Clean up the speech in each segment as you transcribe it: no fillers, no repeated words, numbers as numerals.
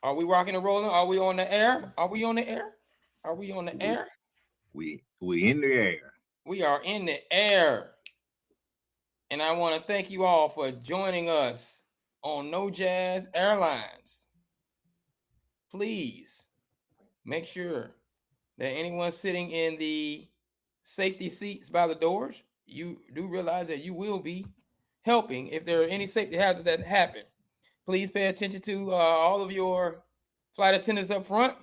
Are we rocking and rolling? Are we on the air? Are we on the air? Are we on the We air? we in the air. We are in the air. And I want to thank you all for joining us on No Jazz Airlines. Please make sure that anyone sitting in the safety seats by the doors, you do realize that you will be helping if there are any safety hazards that happen. Please pay attention to all of your flight attendants up front.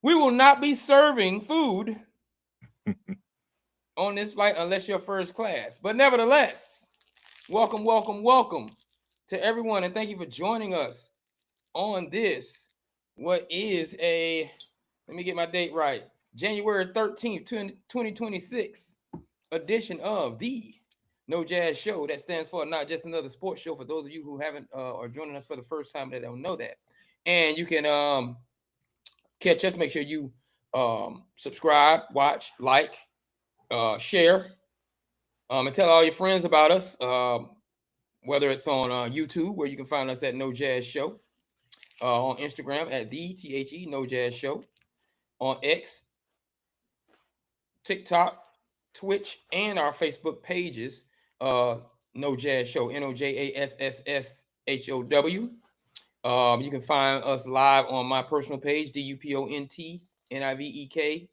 We will not be serving food on this flight unless you're first class. But nevertheless, welcome, welcome, welcome to everyone, and thank you for joining us on this. What is a, let me get my date right, January 13th, 2026 edition of the No Jazz Show. That stands for not just another sports show. For those of you who haven't are joining us for the first time that don't know that, and you can catch us. Make sure you subscribe, watch, like, share, and tell all your friends about us. Whether it's on YouTube, where you can find us at No Jazz Show, on Instagram at the No Jazz Show, on X, TikTok, Twitch, and our Facebook pages. No Jazz Show, NOJASSSHOW. You can find us live on my personal page, DUPONTNIVEKZ.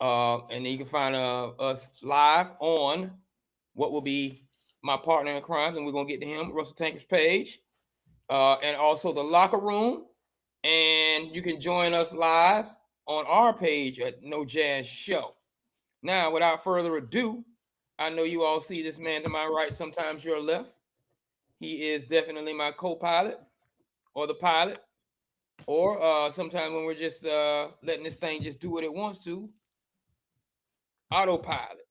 And then you can find us live on what will be my partner in crime, and we're gonna get to him, Russell Tanker's page, and also the locker room. And you can join us live on our page at No Jazz Show. Now, without further ado, I know you all see this man to my right, sometimes your left. He is definitely my co-pilot or the pilot, or sometimes when we're just letting this thing just do what it wants to, autopilot.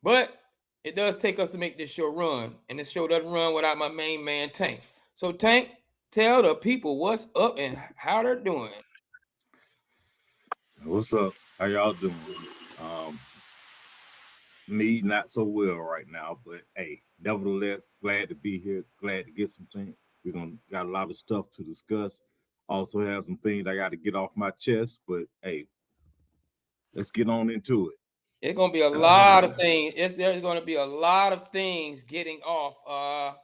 But it does take us to make this show run, and this show doesn't run without my main man, Tank. So, Tank, tell the people what's up and how they're doing. What's up? How y'all doing? Um, Me not so well right now, but hey, nevertheless, glad to be here. Glad to get some things. We're gonna got a lot of stuff to discuss. Also have some things I got to get off my chest, but hey, let's get on into It's gonna be a lot it. of things. There's gonna be a lot of things getting off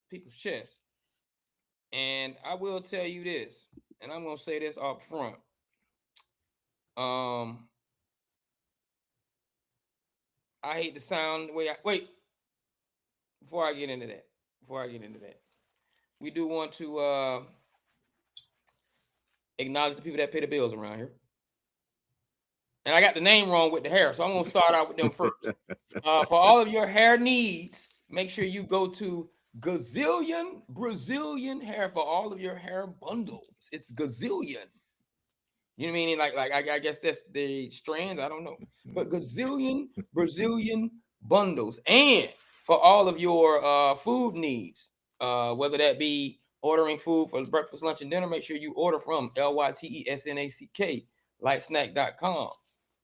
people's chest. And I will tell you this, and I'm gonna say this up front. Um, I hate the sound the way I wait before I get into that. Before I get into that, we do want to acknowledge the people that pay the bills around here. And I got the name wrong with the hair, so I'm gonna start out with them first. For all of your hair needs, make sure you go to Gazillion Brazilian Hair for all of your hair bundles. It's Gazillion. You know what I mean? Like I guess that's the strands. I don't know, but Gazillion Brazilian bundles, and for all of your food needs, whether that be ordering food for breakfast, lunch, and dinner, make sure you order from LYTESNACK lightsnack.com.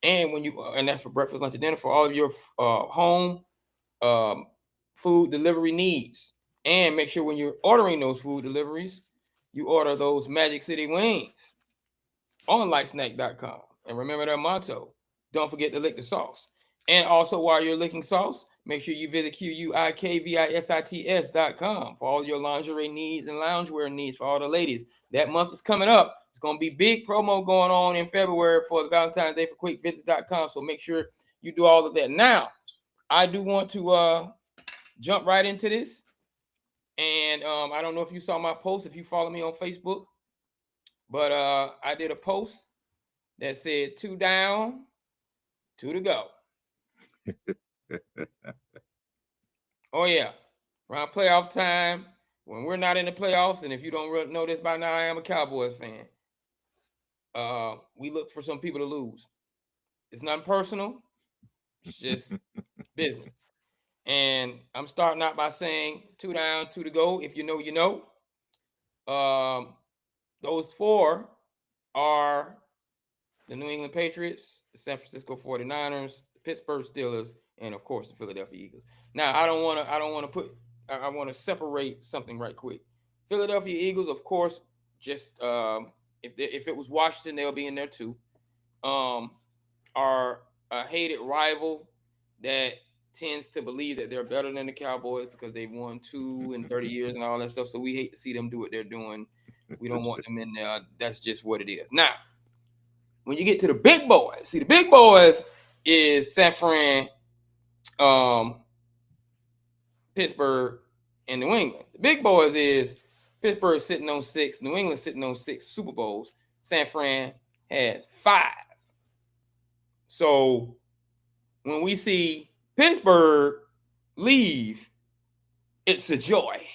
And when you and that's for breakfast, lunch, and dinner for all of your home um, food delivery needs. And make sure when you're ordering those food deliveries, you order those Magic City wings on lightsnack.com. And remember their motto, don't forget to lick the sauce. And also, while you're licking sauce, make sure you visit QUIKVISITS.com for all your lingerie needs and loungewear needs for all the ladies. That month is coming up. It's going to be big promo going on in February for the Valentine's Day for quickvisits.com. So make sure you do all of that. Now, I do want to jump right into this. And I don't know if you saw my post, if you follow me on Facebook, but I did a post that said 2 down, 2 to go. Oh, yeah. Around playoff time, when we're not in the playoffs, and if you don't know this by now, I am a Cowboys fan. We look for some people to lose. It's nothing personal. It's just business. And I'm starting out by saying 2 down, 2 to go. If you know, you know. Those 4 are the New England Patriots, the San Francisco 49ers, the Pittsburgh Steelers, and of course the Philadelphia Eagles. Now, I want to separate something right quick. Philadelphia Eagles, of course, just if it was Washington, they'll be in there too. Are a hated rival that tends to believe that they're better than the Cowboys because they've won 2 in 30 years and all that stuff. So we hate to see them do what they're doing. We don't want them in there. That's just what it is. Now, when you get to the big boys, see the big boys is San Fran, Pittsburgh, and New England. The big boys is Pittsburgh sitting on 6, New England sitting on 6 Super Bowls. San Fran has 5. So when we see Pittsburgh leave, it's a joy.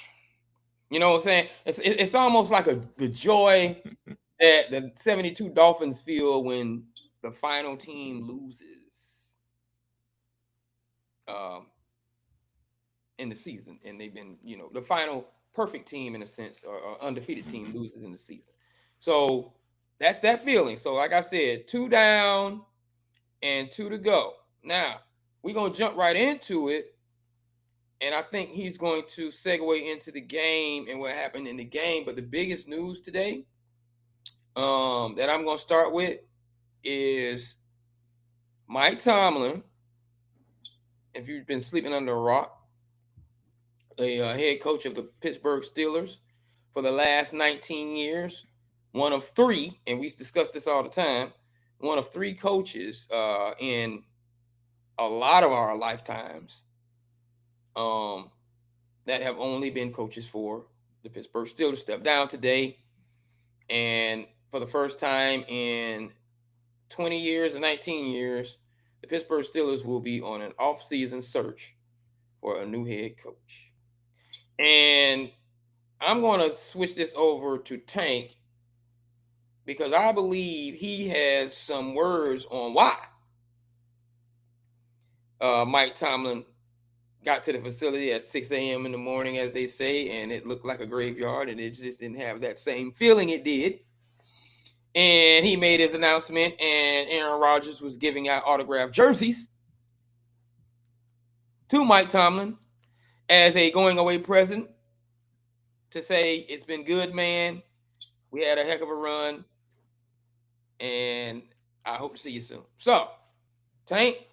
You know what I'm saying? It's almost like the joy that the 72 Dolphins feel when the final team loses in the season, and they've been, the final perfect team in a sense, or undefeated team loses in the season. So that's that feeling. So like I said, 2 down and 2 to go. Now we're gonna jump right into it, and I think he's going to segue into the game and what happened in the game. But the biggest news today that I'm gonna start with is Mike Tomlin. If you've been sleeping under a rock, the head coach of the Pittsburgh Steelers for the last 19 years, one of 3, and we discuss this all the time, one of 3 coaches in a lot of our lifetimes that have only been coaches for the Pittsburgh Steelers stepped down today. And for the first time in 20 years or 19 years, the Pittsburgh Steelers will be on an off-season search for a new head coach. And I'm going to switch this over to Tank because I believe he has some words on why Mike Tomlin got to the facility at 6 a.m. in the morning, as they say, and it looked like a graveyard, and it just didn't have that same feeling it did. And he made his announcement, and Aaron Rodgers was giving out autographed jerseys to Mike Tomlin as a going-away present to say, it's been good, man. We had a heck of a run, and I hope to see you soon. So, Tank,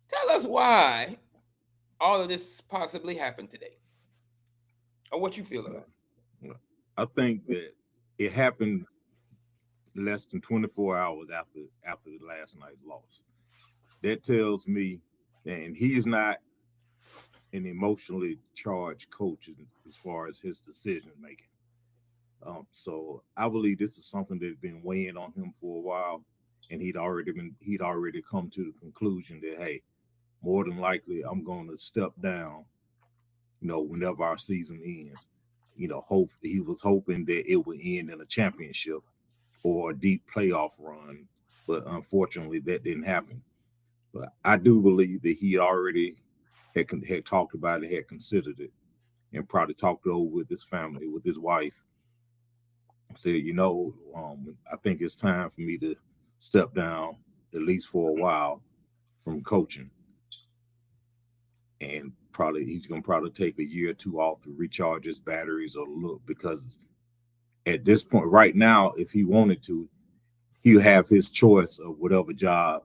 tell us why all of this possibly happened today, or what you feel about it. I think that it happened less than 24 hours after the last night's loss. That tells me, and he's not an emotionally charged coach as far as his decision making. So I believe this is something that's been weighing on him for a while, and he'd already come to the conclusion that, hey, more than likely I'm going to step down, whenever our season ends. He was hoping that it would end in a championship or a deep playoff run, but unfortunately that didn't happen. But I do believe that he already had talked about it, had considered it, and probably talked it over with his family, with his wife. Said, I think it's time for me to step down, at least for a while, from coaching. And he's going to probably take a year or 2 off to recharge his batteries or look, because at this point right now, if he wanted to, he'll have his choice of whatever job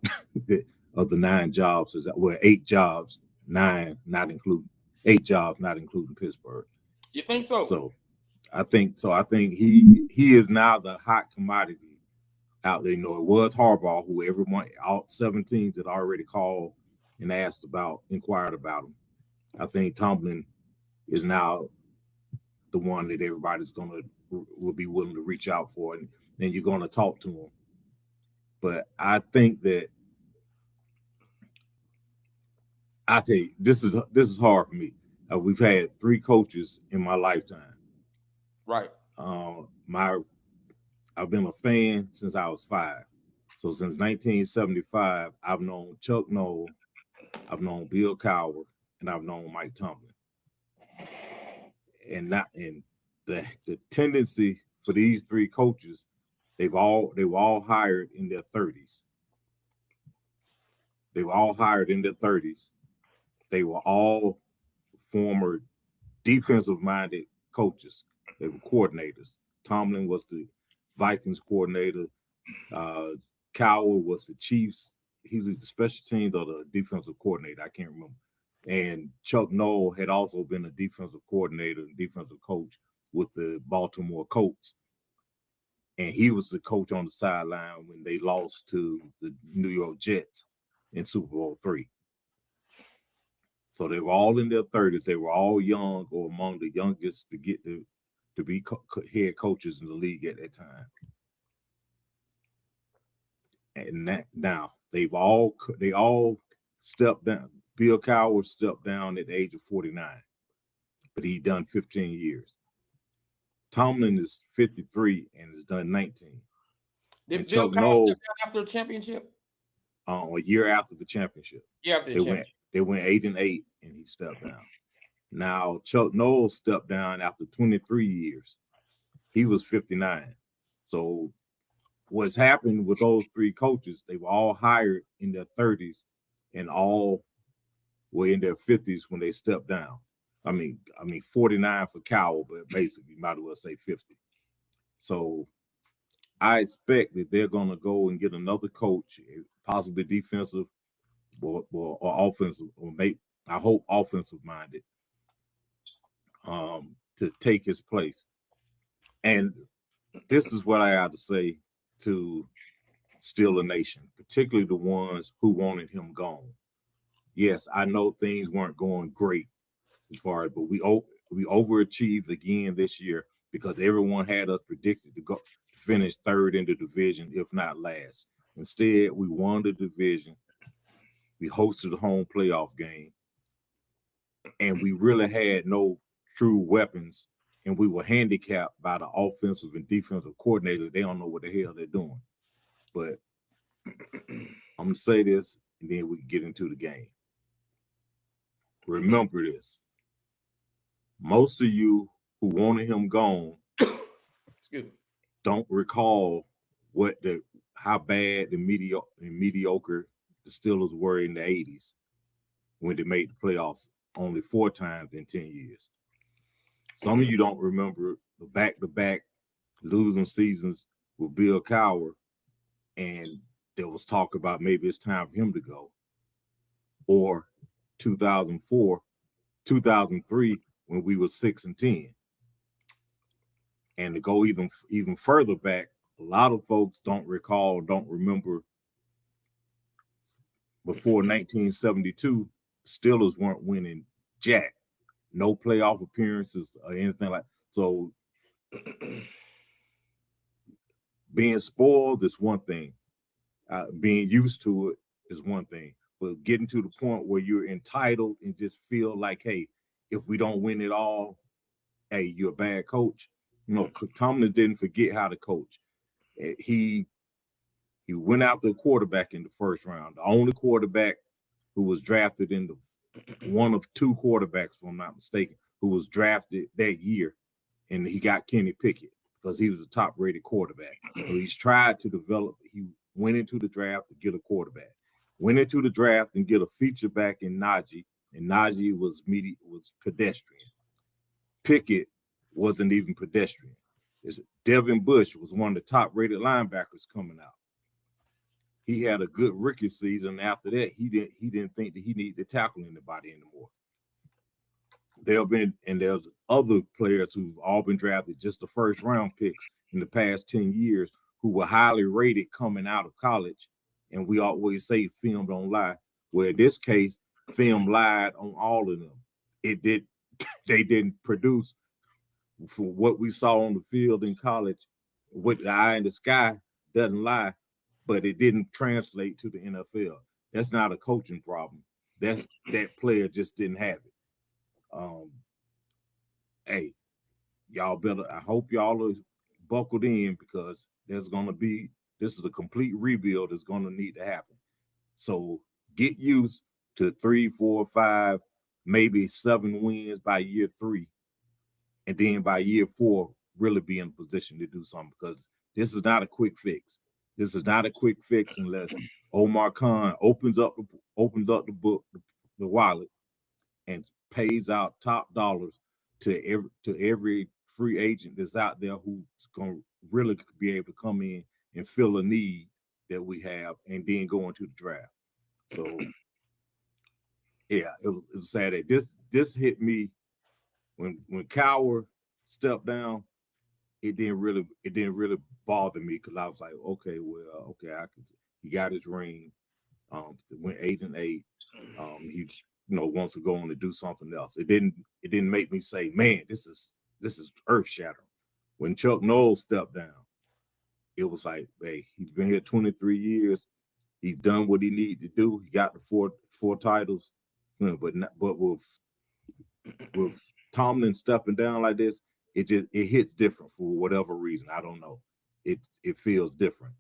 of the 9 jobs, 8 jobs, 9 not including 8 jobs, not including Pittsburgh. You think so? So I think he is now the hot commodity out there. It was Harbaugh, who everyone, all 7 teams that already called and inquired about him. I think Tomlin is now the one that everybody's will be willing to reach out for, and you're going to talk to him. But I think that, I tell you, this is hard for me. We've had 3 coaches in my lifetime. Right. I've been a fan since I was 5. So since 1975, I've known Chuck Noll, I've known Bill Cowher, and I've known Mike Tomlin. And the tendency for these 3 coaches, they were all hired in their 30s. They were all hired in their 30s. They were all former defensive-minded coaches, They were coordinators. Tomlin was the Vikings coordinator. Cowher was the Chiefs. He was the special teams or the defensive coordinator. I can't remember. And Chuck Noll had also been a defensive coordinator and defensive coach with the Baltimore Colts. And he was the coach on the sideline when they lost to the New York Jets in Super Bowl III. So they were all in their 30s. They were all young or among the youngest to get to be head coaches in the league at that time. And that now they all stepped down. Bill Cowher stepped down at the age of 49, but he done 15 years. Tomlin is 53 and has done 19. Did Bill Cowher step down after the championship? A year after the championship. Yeah, after the championship. They went 8-8, and he stepped down. Now Chuck Noll stepped down after 23 years. He was 59. So what's happened with those three coaches, they were all hired in their 30s and all were in their 50s when they stepped down. I mean 49 for Cowher, but basically you might as well say 50. So I expect that they're going to go and get another coach, possibly defensive or offensive, or I hope offensive minded, to take his place. And this is what I have to say to Steeler Nation, particularly the ones who wanted him gone. Yes, I know things weren't going great as far as, but we overachieved again this year because everyone had us predicted to finish third in the division, if not last. Instead, we won the division. We hosted a home playoff game, and we really had no true weapons, and we were handicapped by the offensive and defensive coordinator. They don't know what the hell they're doing. But I'm going to say this, and then we can get into the game. Remember this. Most of you who wanted him gone don't recall how bad and mediocre the Steelers were in the 80s when they made the playoffs only 4 times in 10 years. Some of you don't remember the back-to-back losing seasons with Bill Cowher, and there was talk about maybe it's time for him to go. Or 2004, 2003, when we were 6-10. And to go even further back, a lot of folks don't remember before 1972, Steelers weren't winning jack. No playoff appearances or anything like that. So being spoiled is one thing. Being used to it is one thing. But getting to the point where you're entitled and just feel like, hey, if we don't win it all, hey, you're a bad coach. You know, Tomlin didn't forget how to coach. He went after a quarterback in the first round. The only quarterback who was drafted in one of 2 quarterbacks, if I'm not mistaken, who was drafted that year. And he got Kenny Pickett because he was a top-rated quarterback. So he's tried to develop. He went into the draft to get a quarterback. Went into the draft and get a feature back in Najee, and Najee was pedestrian. Pickett wasn't even pedestrian. Devin Bush was one of the top-rated linebackers coming out. He had a good rookie season. After that, he didn't think that he needed to tackle anybody anymore. There's other players who've all been drafted just the first round picks in the past 10 years who were highly rated coming out of college. And we always say film don't lie. Well, in this case, film lied on all of them. They didn't produce for what we saw on the field in college. With the eye in the sky doesn't lie, but it didn't translate to the NFL. That's not a coaching problem. That player just didn't have it. Hey, y'all better. I hope y'all are buckled in because this is a complete rebuild that's going to need to happen. So get used to 3, 4, 5, maybe 7 wins by year 3. And then by year 4, really be in a position to do something because this is not a quick fix. This is not a quick fix unless Omar Khan opens up the book, the wallet, and pays out top dollars to every free agent that's out there who's going to really be able to come in and fill a need that we have, and then go into the draft. So, yeah, it was sad that this hit me when Cowher stepped down. It didn't really bother me because I was like, okay, he got his ring. Went 8-8. He wants to go on to do something else. It didn't make me say, man, this is earth shattering. When Chuck Noll stepped down, it was like, hey, he's been here 23 years. He's done what he needed to do. He got the four titles, but with Tomlin stepping down like this, it hits different for whatever reason. I don't know. It feels different.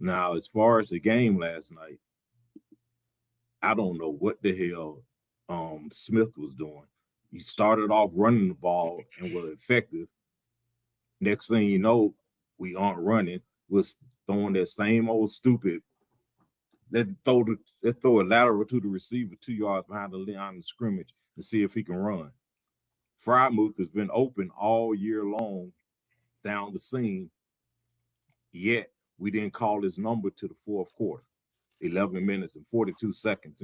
Now, as far as the game last night, I don't know what the hell Smith was doing. He started off running the ball and was effective. Next thing you know, we aren't running. We're throwing that same old stupid. Let's throw a lateral to the receiver 2 yards behind the line of scrimmage to see if he can run. Freiermuth has been open all year long down the seam, yet we didn't call his number to the fourth quarter. 11 minutes and 42 seconds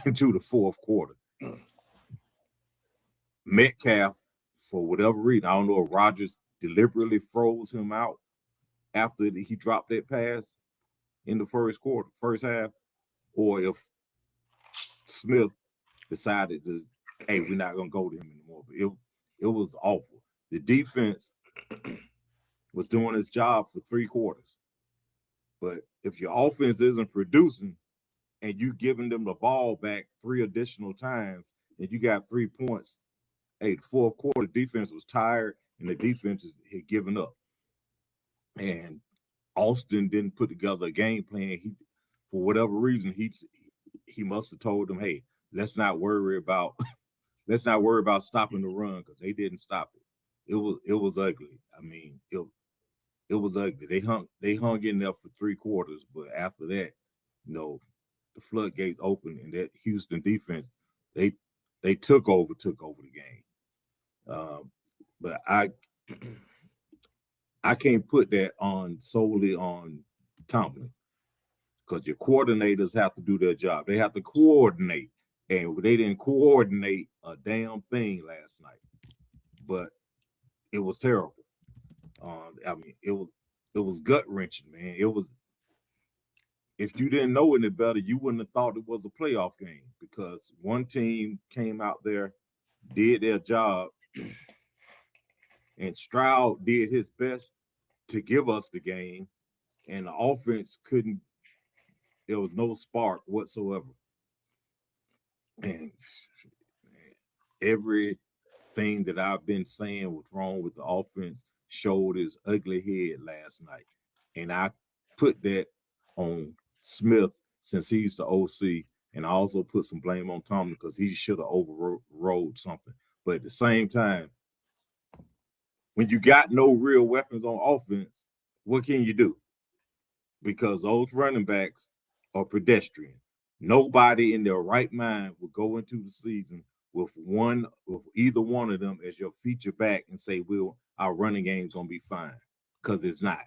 into the fourth quarter. Metcalf, for whatever reason, I don't know if Rodgers deliberately froze him out after he dropped that pass in the first half, or if Smith decided to, hey, we're not going to go to him anymore. But it was awful. The defense was doing its job for 3 quarters. But if your offense isn't producing and you giving them the ball back 3 additional times and you got 3 points, hey, the fourth quarter defense was tired and the defense had given up. And Austin didn't put together a game plan. For whatever reason, he must have told them, hey, let's not worry about stopping the run, because they didn't stop it. It was ugly. I mean, it was ugly. They hung in there for 3 quarters, but after that, the floodgates opened, and that Houston defense, they took over the game. But I can't put that solely on Tomlin, because your coordinators have to do their job. They have to coordinate, and they didn't coordinate a damn thing last night. But it was terrible. I mean, it was gut wrenching, man. It was. If you didn't know any better, you wouldn't have thought it was a playoff game, because one team came out there, did their job, and Stroud did his best to give us the game, and the offense couldn't. There was no spark whatsoever. And everything that I've been saying was wrong with the offense showed his ugly head last night. And I put that on Smith, since he's the OC, and I also put some blame on Tomlin because he should have overrode something. But at the same time, when you got no real weapons on offense, what can you do? Because those running backs are pedestrian. Nobody in their right mind would go into the season with either one of them as your feature back and say, our running game's gonna be fine, because it's not.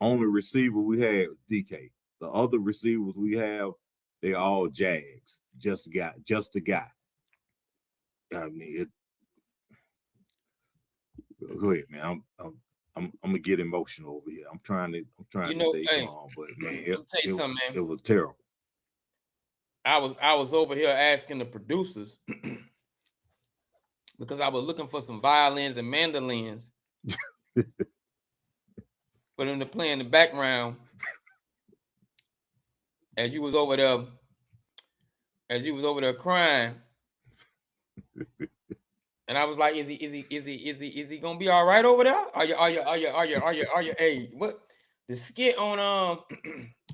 Only receiver we have is DK. The other receivers we have, they're all Jags. Just a guy. I mean, go ahead, man. I'm gonna get emotional over here. I'm trying to stay calm, but man, it was terrible. I was over here asking the producers because I was looking for some violins and mandolins for them to play in the background as you was over there crying. And I was like, is he gonna be all right over there? Are you hey, what the skit on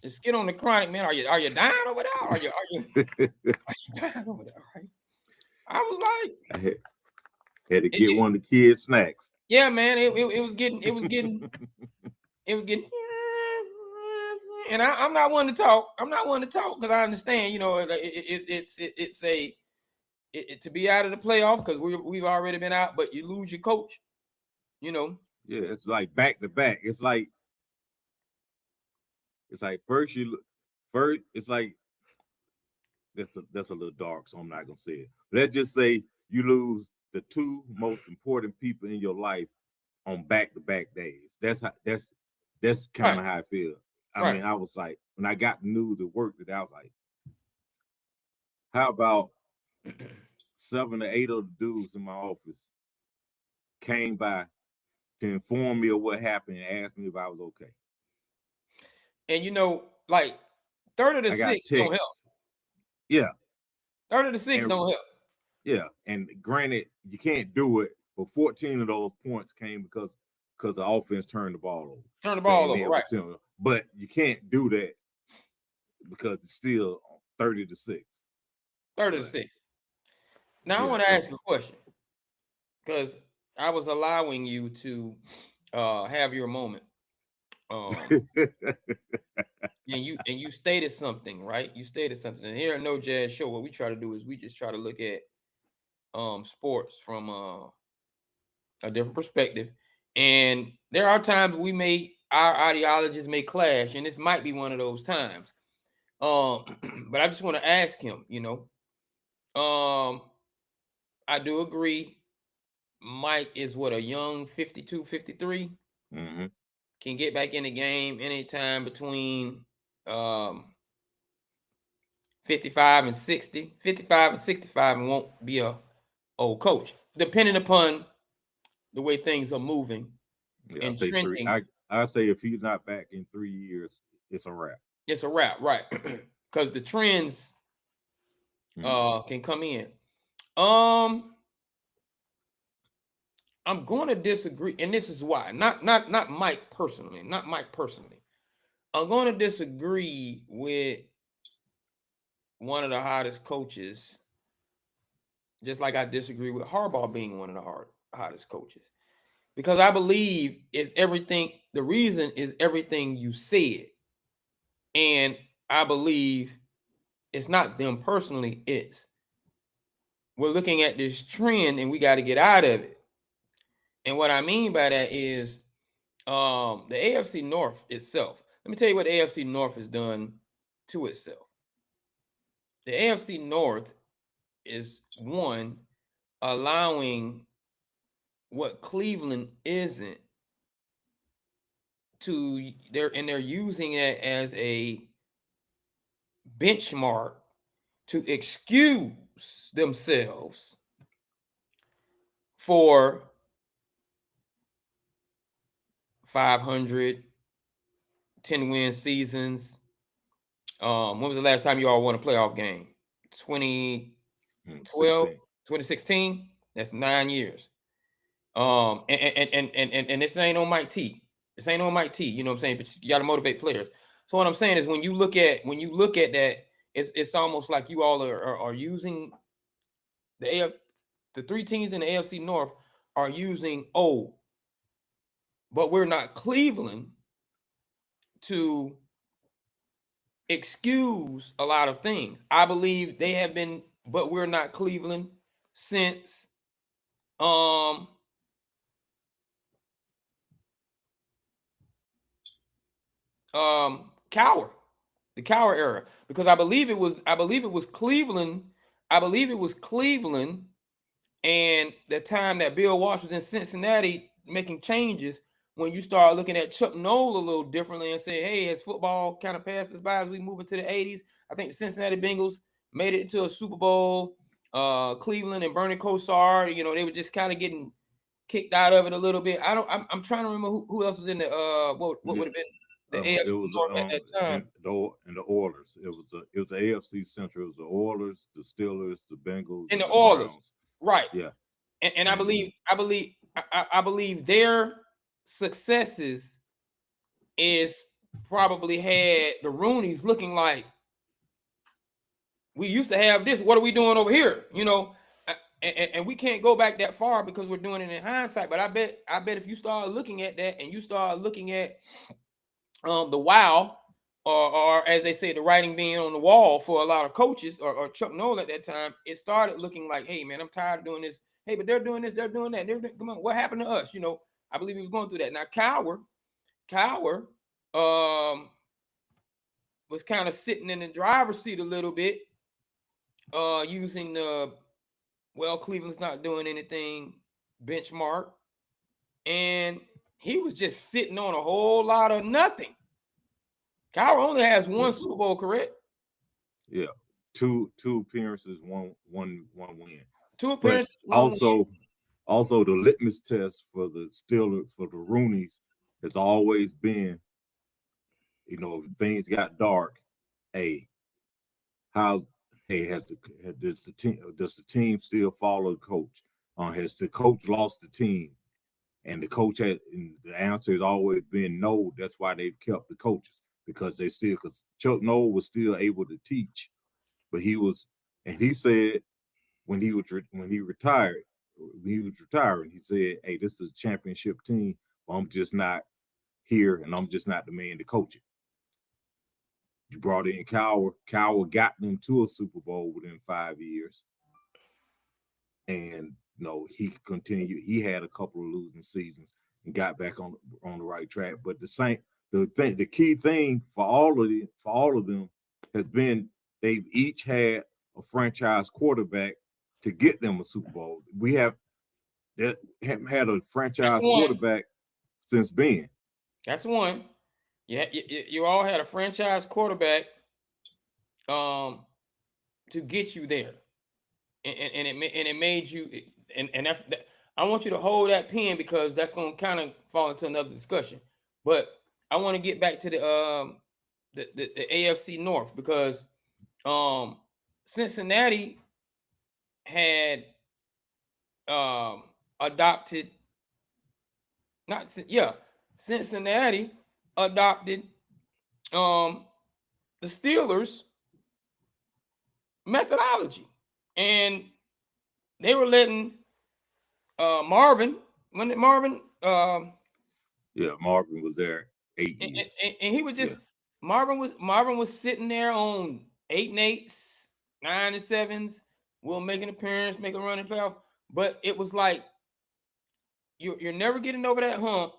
the Chronic, man? Are you dying over there? Are you dying over there? Right? I was like, I had to get one of the kids' snacks. Yeah, man, it was getting and I'm not one to talk. I'm not one to talk because I understand, it's to be out of the playoff because we've already been out, but you lose your coach. Yeah, it's like back to back. It's like first it's like that's a little dark, so I'm not gonna say it. Let's just say you lose the two most important people in your life on back-to-back days. That's kind of how I feel. I mean, I was like, when I got the news at work today, I was like, how about 7 or 8 of the dudes in my office came by to inform me of what happened and asked me if I was okay. And like 3rd of the 6th don't help. Yeah. 3rd of the 6th don't help. Yeah, and granted, you can't do it, but 14 of those points came because the offense turned the ball over. Turn the ball over, right? But you can't do that because it's still 30 to 6. 30 to 6. Now I want to ask you a question because I was allowing you to have your moment. And you stated something, right? You stated something. And here at No Jazz Show, what we try to do is we just try to look at sports from a different perspective. And there are times our ideologies may clash, and this might be one of those times. But I just want to ask him, I do agree. Mike is a young 52, 53. Mm-hmm. Can get back in the game anytime between 55 and 60, 55 and 65, and won't be a old coach, depending upon the way things are moving. Yeah, I say if he's not back in 3 years, it's a wrap. It's a wrap, right? Because the trends can come in. I'm going to disagree, and this is why. Not Mike personally. Not Mike personally. I'm going to disagree with one of the hottest coaches, just like I disagree with Harbaugh being one of the hottest coaches, because I believe it's everything. The reason is everything you said, and I believe it's not them personally. We're looking at this trend, and we got to get out of it. And what I mean by that is the AFC North itself. Let me tell you what the AFC North has done to itself. The AFC North is allowing what Cleveland isn't they're using it as a benchmark to excuse themselves for 500 10-win seasons. When was the last time you all won a playoff game? 2012, 2016. That's 9 years. And this ain't on Mike T. This ain't on Mike T. You know what I'm saying? But you got to motivate players. So what I'm saying is when you look at that, it's almost like you all are using the 3 teams in the AFC North are using but we're not Cleveland to excuse a lot of things. I believe they have been, but we're not Cleveland since Cowher. The Cowher era, because I believe it was Cleveland. I believe it was Cleveland, and the time that Bill Walsh was in Cincinnati making changes. When you start looking at Chuck Noll a little differently and say, hey, has football kind of passed us by as we move into the 80s? I think the Cincinnati Bengals made it into a Super Bowl. Cleveland and Bernie Kosar, they were just kind of getting kicked out of it a little bit. I'm trying to remember who else was in the what would have been the AFC North at that time. And the Oilers. It was the AFC Central. It was the Oilers, the Steelers, the Bengals, and the Oilers. Browns. Right. Yeah. And I believe their successes is probably had the Rooneys looking like, we used to have this. What are we doing over here? And we can't go back that far because we're doing it in hindsight. But I bet if you start looking at that and you start looking at the Wow or as they say, the writing being on the wall for a lot of coaches or Chuck Noll at that time, it started looking like, hey man, I'm tired of doing this. Hey, but they're doing this, they're doing that. Come on, what happened to us? I believe he was going through that. Now Cowher was kind of sitting in the driver's seat a little bit, using the Cleveland's not doing anything benchmark, and he was just sitting on a whole lot of nothing. Cowher only has one Super Bowl, correct? Yeah, two appearances, one win. 2 appearances. Also, the litmus test for the Steelers, for the Rooneys, has always been, if things got dark, does the team still follow the coach? Has the coach lost the team? And the answer has always been no. That's why they've kept the coaches, because Chuck Noll was still able to teach, but he said when he was retiring, he said, hey, this is a championship team, but I'm just not here, and I'm just not the man to coach it. You brought in Cowher. Cowher got them to a Super Bowl within 5 years. And he continued. He had a couple of losing seasons and got back on the right track. But the key thing for all of them has been they've each had a franchise quarterback to get them a Super Bowl. We haven't had a franchise quarterback since Ben. That's one. Yeah, you all had a franchise quarterback to get you there, and it made you, and that's that. I want you to hold that pen, because that's going to kind of fall into another discussion. But I want to get back to the AFC North, because Cincinnati had adopted Cincinnati adopted the Steelers methodology, and they were letting Marvin, when did Marvin Marvin was there 8 years, and he was just Marvin was sitting there on 8-8s, 9-7s, will make an appearance, make a running playoff, but it was like you're never getting over that hump.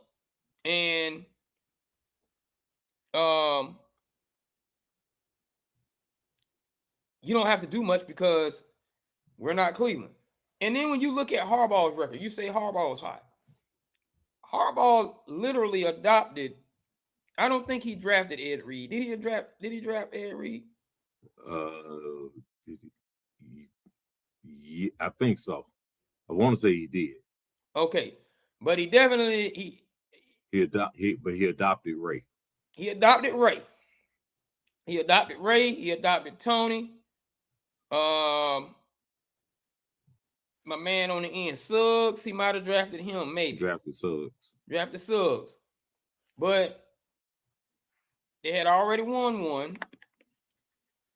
And you don't have to do much because we're not Cleveland. And then when you look at Harbaugh's record, you say Harbaugh's hot. Harbaugh literally adopted. I don't think he drafted Ed Reed. Did he draft Ed Reed? I think so. I want to say he did. Okay, but he definitely he adopted Ray. He adopted Ray. He adopted Tony. My man on the end, Suggs. He might have drafted him, maybe. Drafted Suggs. But they had already won one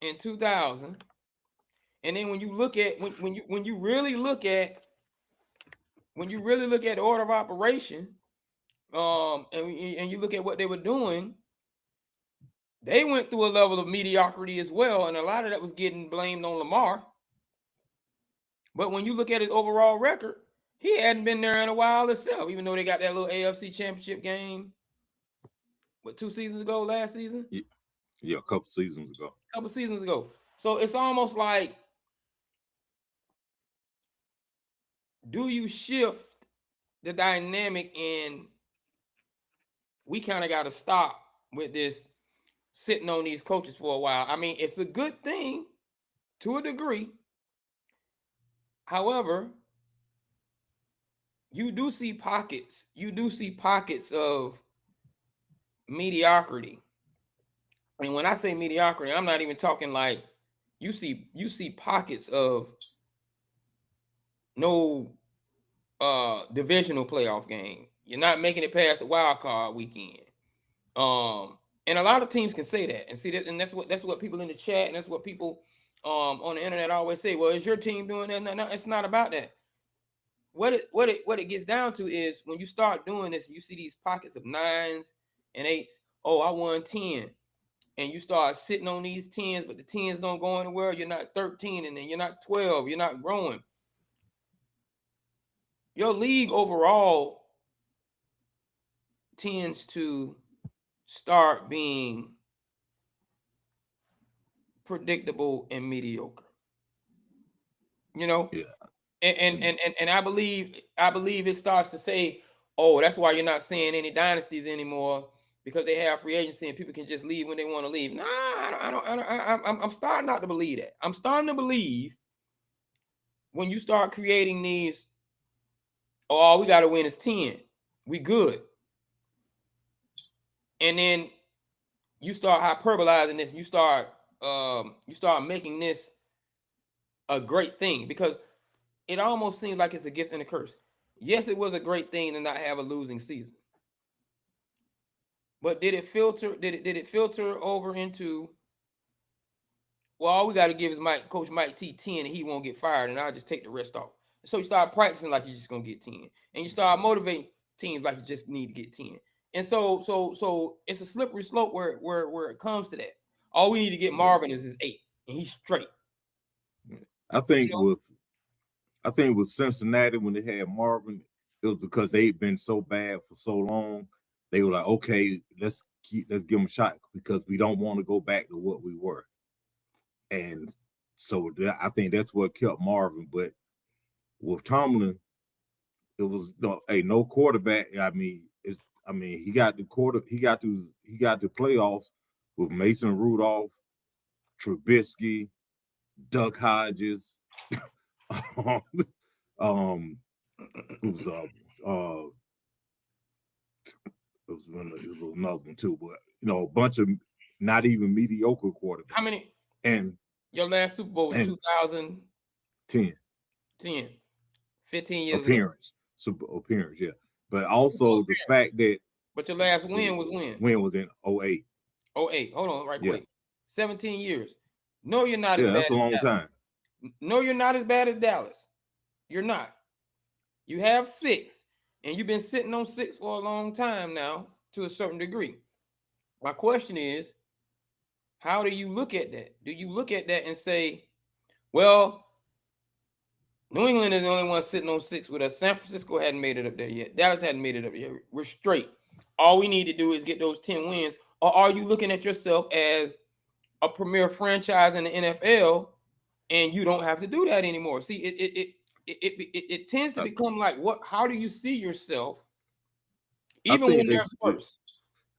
in 2000. And then when you look at when you really look at the order of operation, and you look at what they were doing, they went through a level of mediocrity as well, and a lot of that was getting blamed on Lamar. But when you look at his overall record, he hadn't been there in a while himself, even though they got that little AFC championship game, 2 seasons ago, last season? Yeah, a couple seasons ago. So it's almost like, do you shift the dynamic, and we kind of got to stop with this sitting on these coaches for a while. I mean, it's a good thing to a degree. However, you do see pockets of mediocrity. And when I say mediocrity, I'm not even talking like you see pockets of no divisional playoff game. You're not making it past the wild card weekend. And a lot of teams can say that and see that, and that's what people in the chat, and that's what people on the internet always say. Well, is your team doing that? No, it's not about that. What it gets down to is when you start doing this, you see these pockets of 9s and 8s. Oh, I won 10. and you start sitting on these 10s, but the 10s don't go anywhere, you're not 13, and then you're not 12, you're not growing. Your league overall tends to start being predictable and mediocre. You know, Yeah. and I believe it starts to say, oh, that's why you're not seeing any dynasties anymore, because they have free agency and people can just leave when they want to leave. Nah, I'm starting not to believe that. I'm starting to believe when you start creating these, oh, all we got to win is 10, we good, and then you start hyperbolizing this, you start making this a great thing, because it almost seems like it's a gift and a curse. Yes, it was a great thing to not have a losing season, but did it filter? Did it filter over into, well, all we got to give is Coach Mike T 10, and he won't get fired, and I'll just take the rest off. So you start practicing like you're just gonna get 10, and you start motivating teams like you just need to get 10. And so it's a slippery slope where it comes to that. All we need to get Marvin is his 8, and he's straight. I think with Cincinnati, when they had Marvin, it was because they'd been so bad for so long. They were like, okay, let's give them a shot, because we don't want to go back to what we were. And so I think that's what kept Marvin. But with Tomlin, it was no quarterback. He got the playoffs with Mason Rudolph, Trubisky, Duck Hodges. Who's it was another one too, but a bunch of not even mediocre quarterbacks. How many? And your last Super Bowl was 2010. 15 years appearance, Super appearance, yeah. But also the fact that. But your last win was when? Win was in 08. 08. Hold on, right quick. 17 years. No, you're not as bad. That's a long time. No, you're not as bad as Dallas. You're not. You have 6, and you've been sitting on 6 for a long time now, to a certain degree. My question is, how do you look at that? Do you look at that and say, well, New England is the only one sitting on 6 with us. San Francisco hadn't made it up there yet. Dallas hadn't made it up yet. We're straight. All we need to do is get those 10 wins. Or are you looking at yourself as a premier franchise in the NFL, and you don't have to do that anymore? See, it tends to become like, what? How do you see yourself, even when they're first?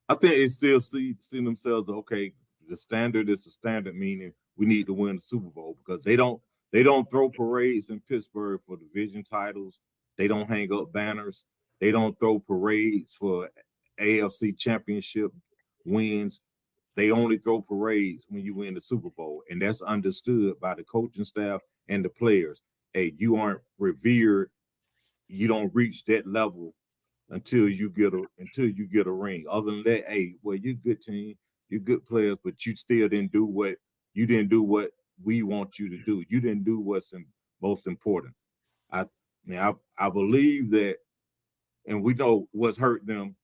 I think they still see themselves, okay, the standard is the standard, meaning we need to win the Super Bowl, because they don't throw parades in Pittsburgh for division titles. They don't hang up banners. They don't throw parades for AFC championship wins. They only throw parades when you win the Super Bowl. And that's understood by the coaching staff and the players. Hey, you aren't revered. You don't reach that level until you get a ring. Other than that, hey, well, you're a good team, you're good players, but you still didn't do what we want you to do. You didn't do what's most important. I believe that, and we know what's hurt them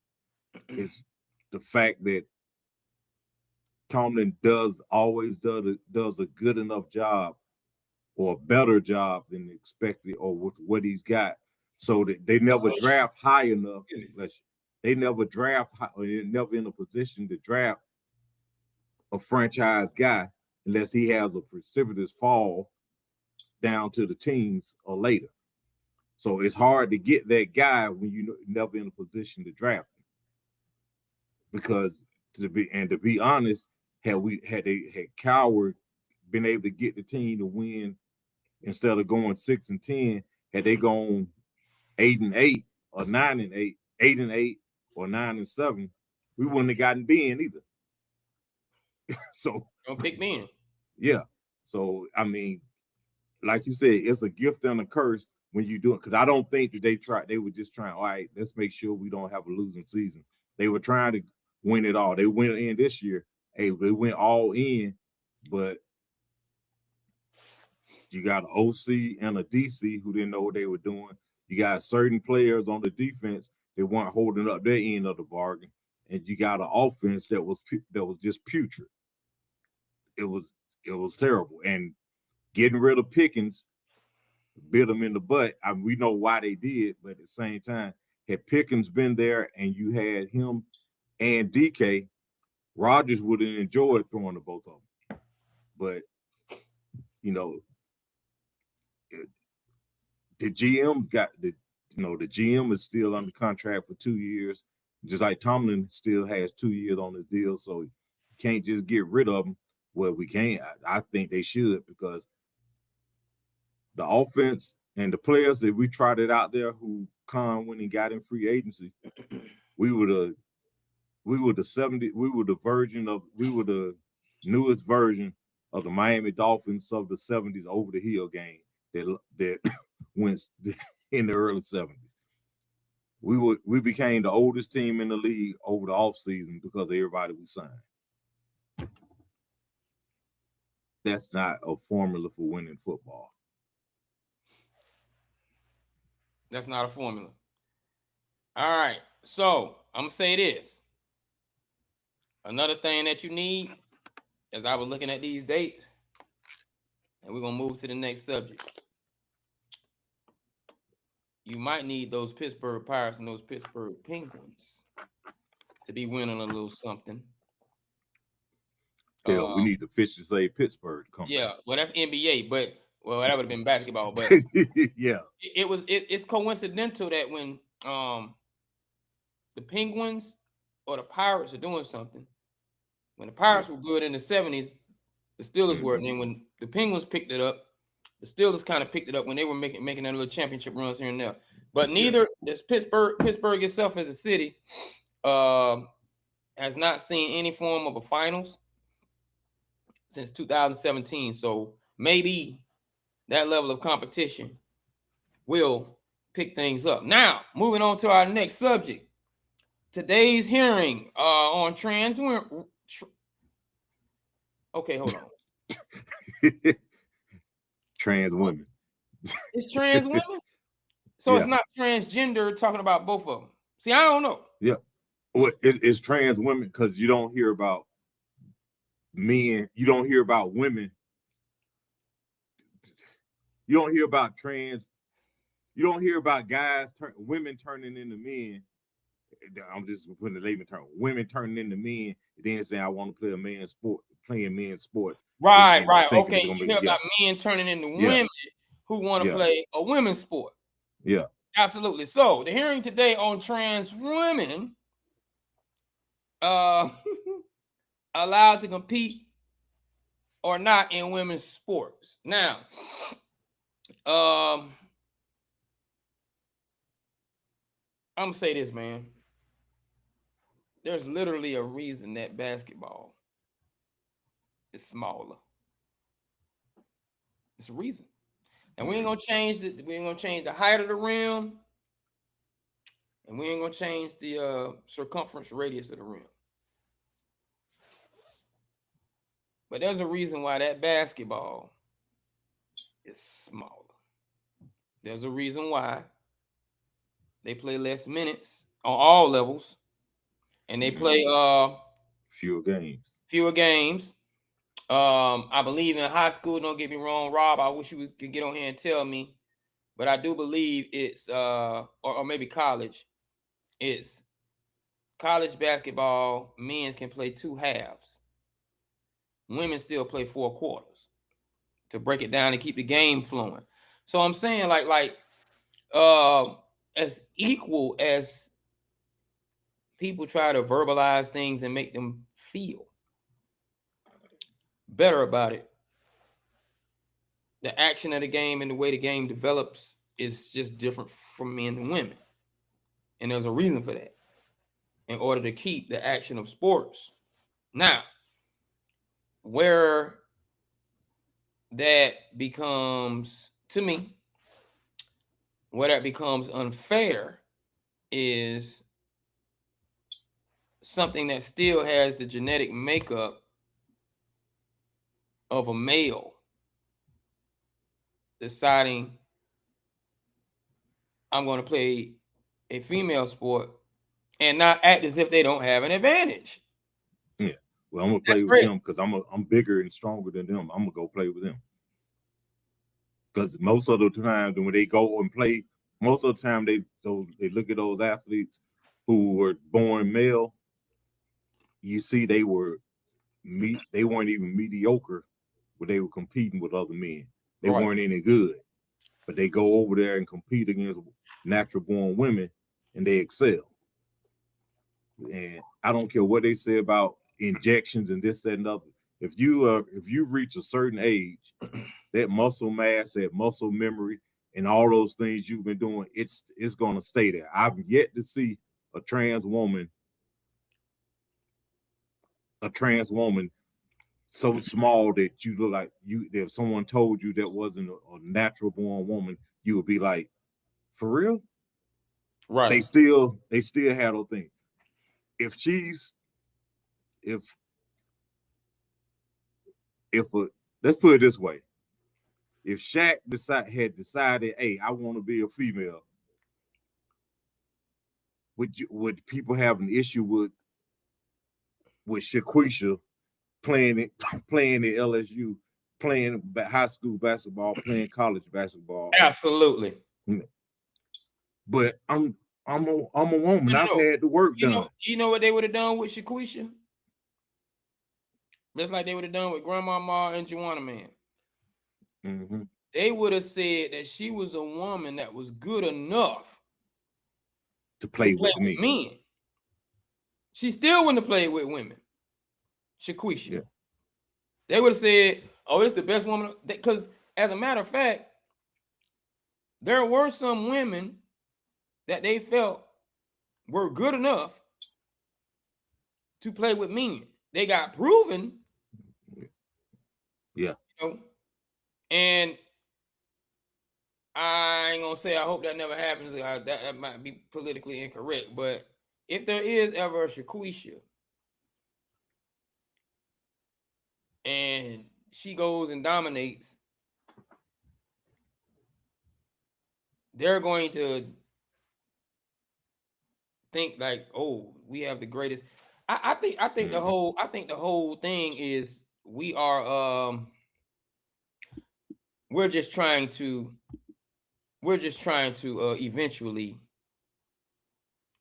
is the fact that Tomlin always does a good enough job, or a better job than expected, or with what he's got, so that they never draft high enough. They never draft high, or they're never in a position to draft a franchise guy unless he has a precipitous fall down to the teens or later. So it's hard to get that guy when you're never in a position to draft him. Because to be honest, had Cowher been able to get the team to win instead of going 6-10, had they gone 8-8 or 9-8, 8-8 or 9-7, we wouldn't have gotten Ben either. So don't pick Ben. Yeah. So I mean, like you said, it's a gift and a curse when you do it. Because I don't think that they were just trying, all right, let's make sure we don't have a losing season. They were trying to win it all. They went in this year. Hey, they went all in, but you got an OC and a DC who didn't know what they were doing. You got certain players on the defense that weren't holding up their end of the bargain, and you got an offense that was just putrid. it was terrible. And getting rid of Pickens bit them in the butt. We know why they did, but at the same time, had Pickens been there and you had him and DK, Rodgers would have enjoyed throwing to both of them. But the GM's got the GM is still under contract for 2 years, just like Tomlin still has 2 years on his deal, so you can't just get rid of them. Well, we can't. I think they should, because the offense and the players that we trotted out there who Khan went and got in free agency, we were the newest version of the Miami Dolphins of the 70s over the hill game that went in the early 70s. We became the oldest team in the league over the offseason because of everybody we signed. That's not a formula for winning football. That's not a formula. All right. So I'm going to say this. Another thing that you need, as I was looking at these dates, and we're going to move to the next subject. You might need those Pittsburgh Pirates and those Pittsburgh Penguins to be winning a little something. Yeah, we need the fish to say Pittsburgh to come back. Well, that's NBA, but that would have been basketball. But yeah, it's coincidental that when the Penguins or the Pirates are doing something, when the Pirates were good in the 70s, the Steelers were, and then when the Penguins picked it up, the Steelers kind of picked it up when they were making their little championship runs here and there. But neither this Pittsburgh itself as a city has not seen any form of a finals since 2017. So maybe that level of competition will pick things up. Now, moving on to our next subject. Today's hearing on trans women. Okay, hold on. Trans women. It's trans women? So it's not transgender talking about both of them. See, I don't know. Yeah. Well, it's trans women because you don't hear about men. You don't hear about women. You don't hear about trans. You don't hear about women turning into men. I'm just putting the layman term. Women turning into men, and then saying, I want to play a man's sport, playing men's sports. Right. Okay. You hear about men turning into women who want to play a women's sport. Yeah. Absolutely. So the hearing today on trans women allowed to compete or not in women's sports. Now, I'm gonna say this, man. There's literally a reason that basketball is smaller. It's a reason. And we ain't gonna change the height of the rim, and we ain't gonna change the circumference radius of the rim. But there's a reason why that basketball is smaller. There's a reason why they play less minutes on all levels, and they play fewer games. I believe in high school, don't get me wrong, Rob, I wish you could get on here and tell me, but I do believe it's or maybe college. It's college basketball, men can play 2 halves. Women still play 4 quarters to break it down and keep the game flowing. So I'm saying like as equal as people try to verbalize things and make them feel better about it, the action of the game and the way the game develops is just different from men and women. And there's a reason for that, in order to keep the action of sports. Now, where that becomes, to me, where that becomes unfair is something that still has the genetic makeup of a male deciding, I'm going to play a female sport and not act as if they don't have an advantage. Yeah. Well, I'm gonna play with them because I'm bigger and stronger than them. I'm gonna go play with them. Because most of the time when they go and play, most of the time they look at those athletes who were born male. You see, they weren't even mediocre when they were competing with other men. They weren't any good, but they go over there and compete against natural born women, and they excel. And I don't care what they say about injections and this, that, and other. If you reach a certain age, that muscle mass, that muscle memory, and all those things you've been doing, it's gonna stay there. I've yet to see a trans woman so small that you look like if someone told you that wasn't a natural born woman, you would be like, for real? Right. They still had those things. Let's put it this way. If Shaq had decided, hey, I want to be a female, would people have an issue with Shaquisha playing at LSU, playing high school basketball, playing college basketball? Absolutely. But I'm a woman. I've had the work done. You know what they would have done with Shaquisha? Just like they would have done with Grandma Ma and Juwanna Mann. Mm-hmm. They would have said that she was a woman that was good enough to play with men. She still wouldn't have played with women. Shaquisha. Yeah. They would have said, oh, it's the best woman. Because as a matter of fact, there were some women that they felt were good enough to play with men. They got proven. Yeah. You know, and I ain't gonna say I hope that never happens. That might be politically incorrect, but if there is ever a Shaquisha and she goes and dominates, they're going to think like, oh, we have the greatest. I think the whole thing is we're just trying to eventually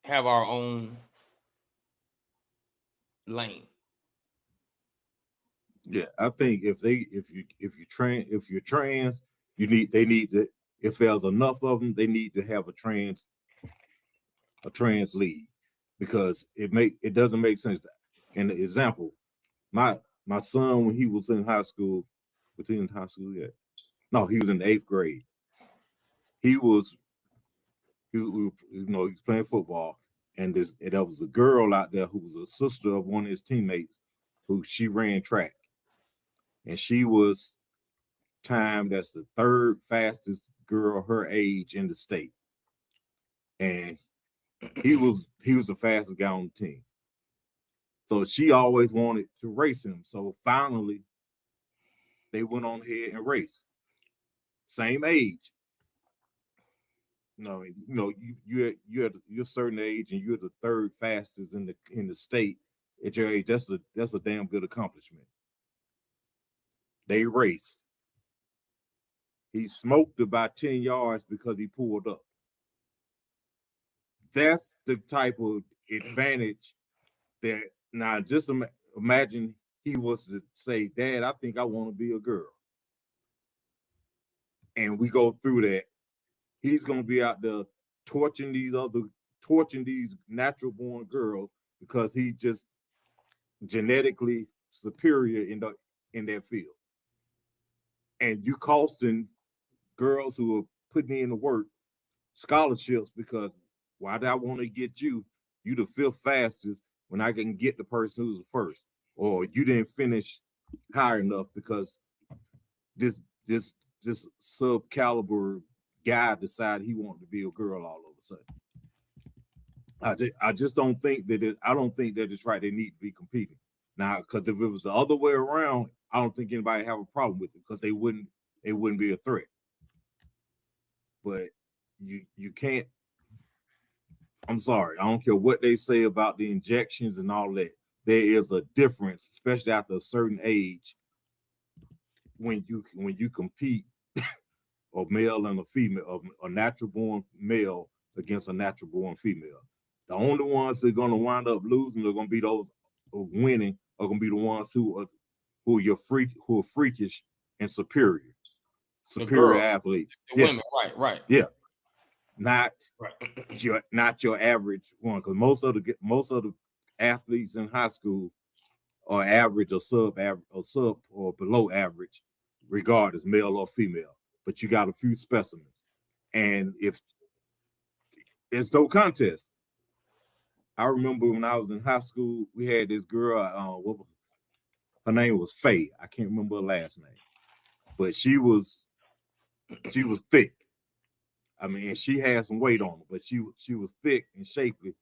have our own lane. Yeah, I think if you're trans, they need to, if there's enough of them, they need to have a trans league, because it doesn't make sense. And the example, my son, when he was in high school, was he in high school yet? No, he was in the 8th grade. He was playing football, and there was a girl out there who was a sister of one of his teammates, who she ran track, and she was timed as the 3rd fastest girl her age in the state, and he was the fastest guy on the team. So she always wanted to race him. So finally, they went on ahead and raced. Same age. You're a certain age, and you're the 3rd fastest in the state at your age. That's a damn good accomplishment. They raced. He smoked about 10 yards because he pulled up. That's the type of advantage that, now just imagine he was to say, Dad, I think I want to be a girl. And we go through that. He's going to be out there torching these natural born girls because he's just genetically superior in that field. And you costing girls who are putting in the work scholarships, because why do I want to get you the 5th fastest when I can get the person who's the 1st? Or you didn't finish high enough because this sub-caliber guy decided he wanted to be a girl all of a sudden. I just don't think that it's right. They need to be competing now, because if it was the other way around, I don't think anybody have a problem with it, because they wouldn't be a threat. But you can't. I'm sorry, I don't care what they say about the injections and all that. there is a difference, especially after a certain age, when you compete, a male and a female, a natural born male against a natural born female. The only ones that are going to wind up losing are going to be those winning are going to be the ones who are freakish and superior athletes. The women, right. Yeah, not right. not your average one, because most of the athletes in high school are average or sub or below average, regardless male or female. But you got a few specimens, and if it's no contest. I remember when I was in high school, we had this girl. Her name was Faye. I can't remember her last name, but she was thick. I mean, she had some weight on her, but she was thick and shapely.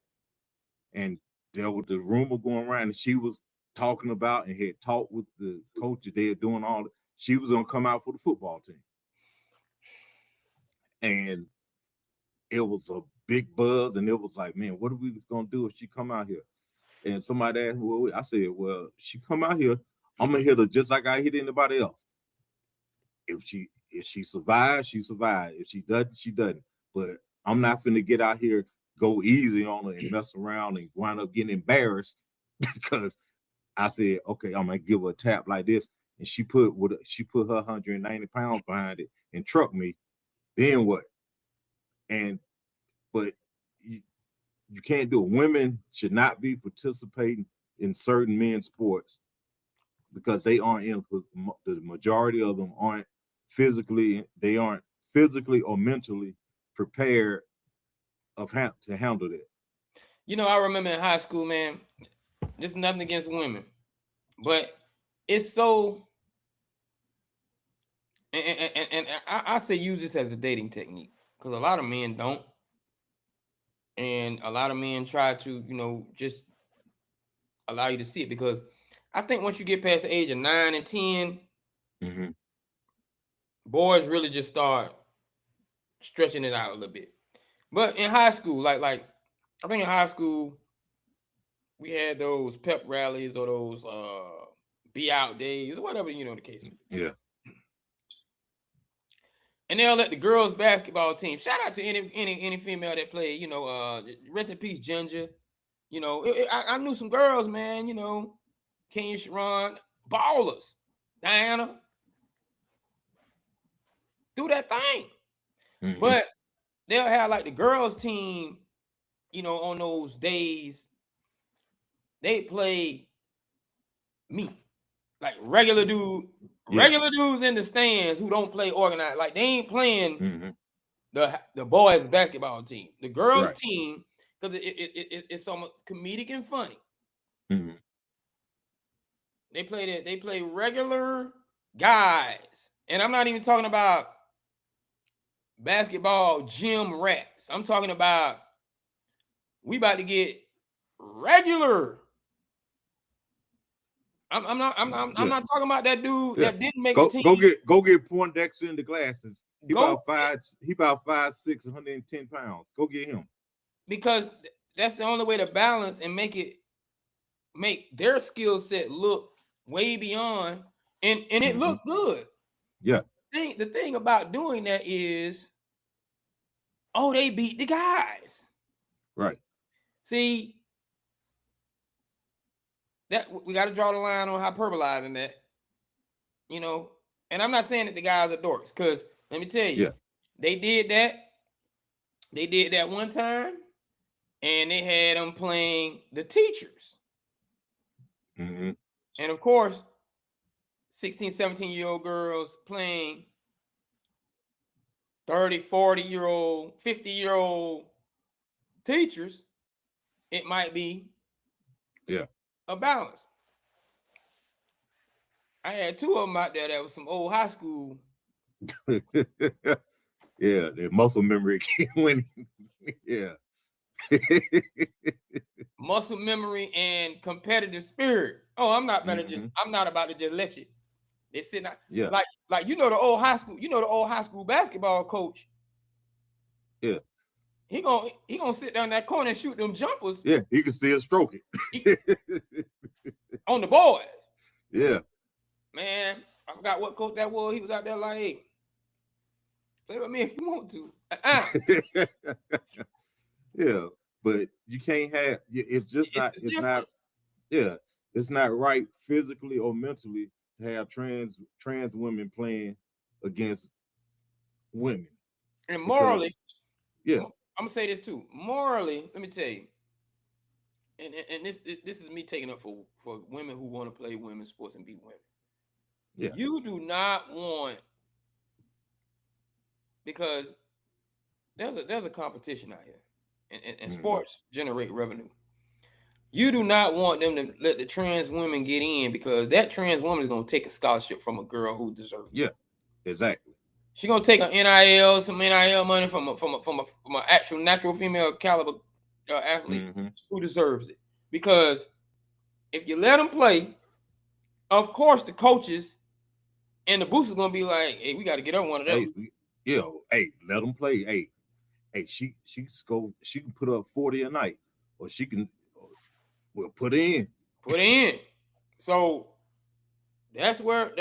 And there was the rumor going around, and she was talking about and had talked with the coaches. They were doing all. She was gonna come out for the football team, and it was a big buzz. And it was like, man, what are we gonna do if she come out here? And somebody asked, well, I said, well, she come out here, I'm gonna hit her just like I hit anybody else. If she survives, she survives. If she doesn't, she doesn't. But I'm not finna get out here, go easy on her and mess around and wind up getting embarrassed because I said, okay, I'm gonna give her a tap like this. And she put her 190 pounds behind it and trucked me. Then what? But you can't do it. Women should not be participating in certain men's sports because they aren't the majority of them aren't physically or mentally prepared to handle that. You know, I remember in high school, man, this is nothing against women, but it's so, and I say use this as a dating technique because a lot of men don't. And a lot of men try to, just allow you to see it because I think once you get past the age of 9 and 10, boys really just start stretching it out a little bit. But in high school, like I think in high school, we had those pep rallies or those be out days or whatever, the case. Yeah. And they'll let the girls basketball team. Shout out to any female that played, rest in peace, Ginger. I knew some girls, man, Kenya Sharon, ballers, Diana. Do that thing. But they'll have like the girls team, on those days, they play me. Like regular dudes in the stands who don't play organized. Like they ain't playing the boys basketball team. The girls team, because it's almost comedic and funny. They play regular guys. And I'm not even talking about basketball gym rats. I'm talking about we about to get regular. I'm not talking about that dude that didn't make a team. Go get Poindexter in the glasses. He about 5'6", 110 pounds. Go get him. Because that's the only way to balance and make their skill set look way beyond and it looked good. Yeah. The thing about doing that is, they beat the guys. Right. See, that we got to draw the line on hyperbolizing that, and I'm not saying that the guys are dorks, because let me tell you, they did that one time, and they had them playing the teachers. And of course, 16, 17-year-old girls playing 30, 40-year-old, 50-year-old teachers, it might be a balance. I had two of them out there that was some old high school. Yeah, their muscle memory winning. Yeah. Muscle memory and competitive spirit. Oh, I'm not gonna I'm not about to just let you. They sitting out. Yeah. Like the old high school basketball coach. Yeah. He gonna sit down in that corner and shoot them jumpers. Yeah, he can still stroke it. On the boys. Yeah. Man, I forgot what coach that was. He was out there like, hey, play with me if you want to. Yeah, but you can't have. It's just not. It's not. Yeah, it's not right physically or mentally to have trans women playing against women. And Because, morally, yeah, I'm gonna say this too. Morally, let me tell you, and this is me taking up for women who want to play women's sports and be women. yeah. You do not want, because there's a competition out here, and sports generate revenue. You do not want them to let the trans women get in, because that trans woman is gonna take a scholarship from a girl who deserves it. Yeah, exactly. She's gonna take an NIL, some NIL money from an actual natural female caliber athlete who deserves it. Because if you let them play, of course the coaches and the boosters gonna be like, "Hey, we got to get on one of them." Hey, let them play. Hey, she can put up 40 a night, or she can put in. So that's where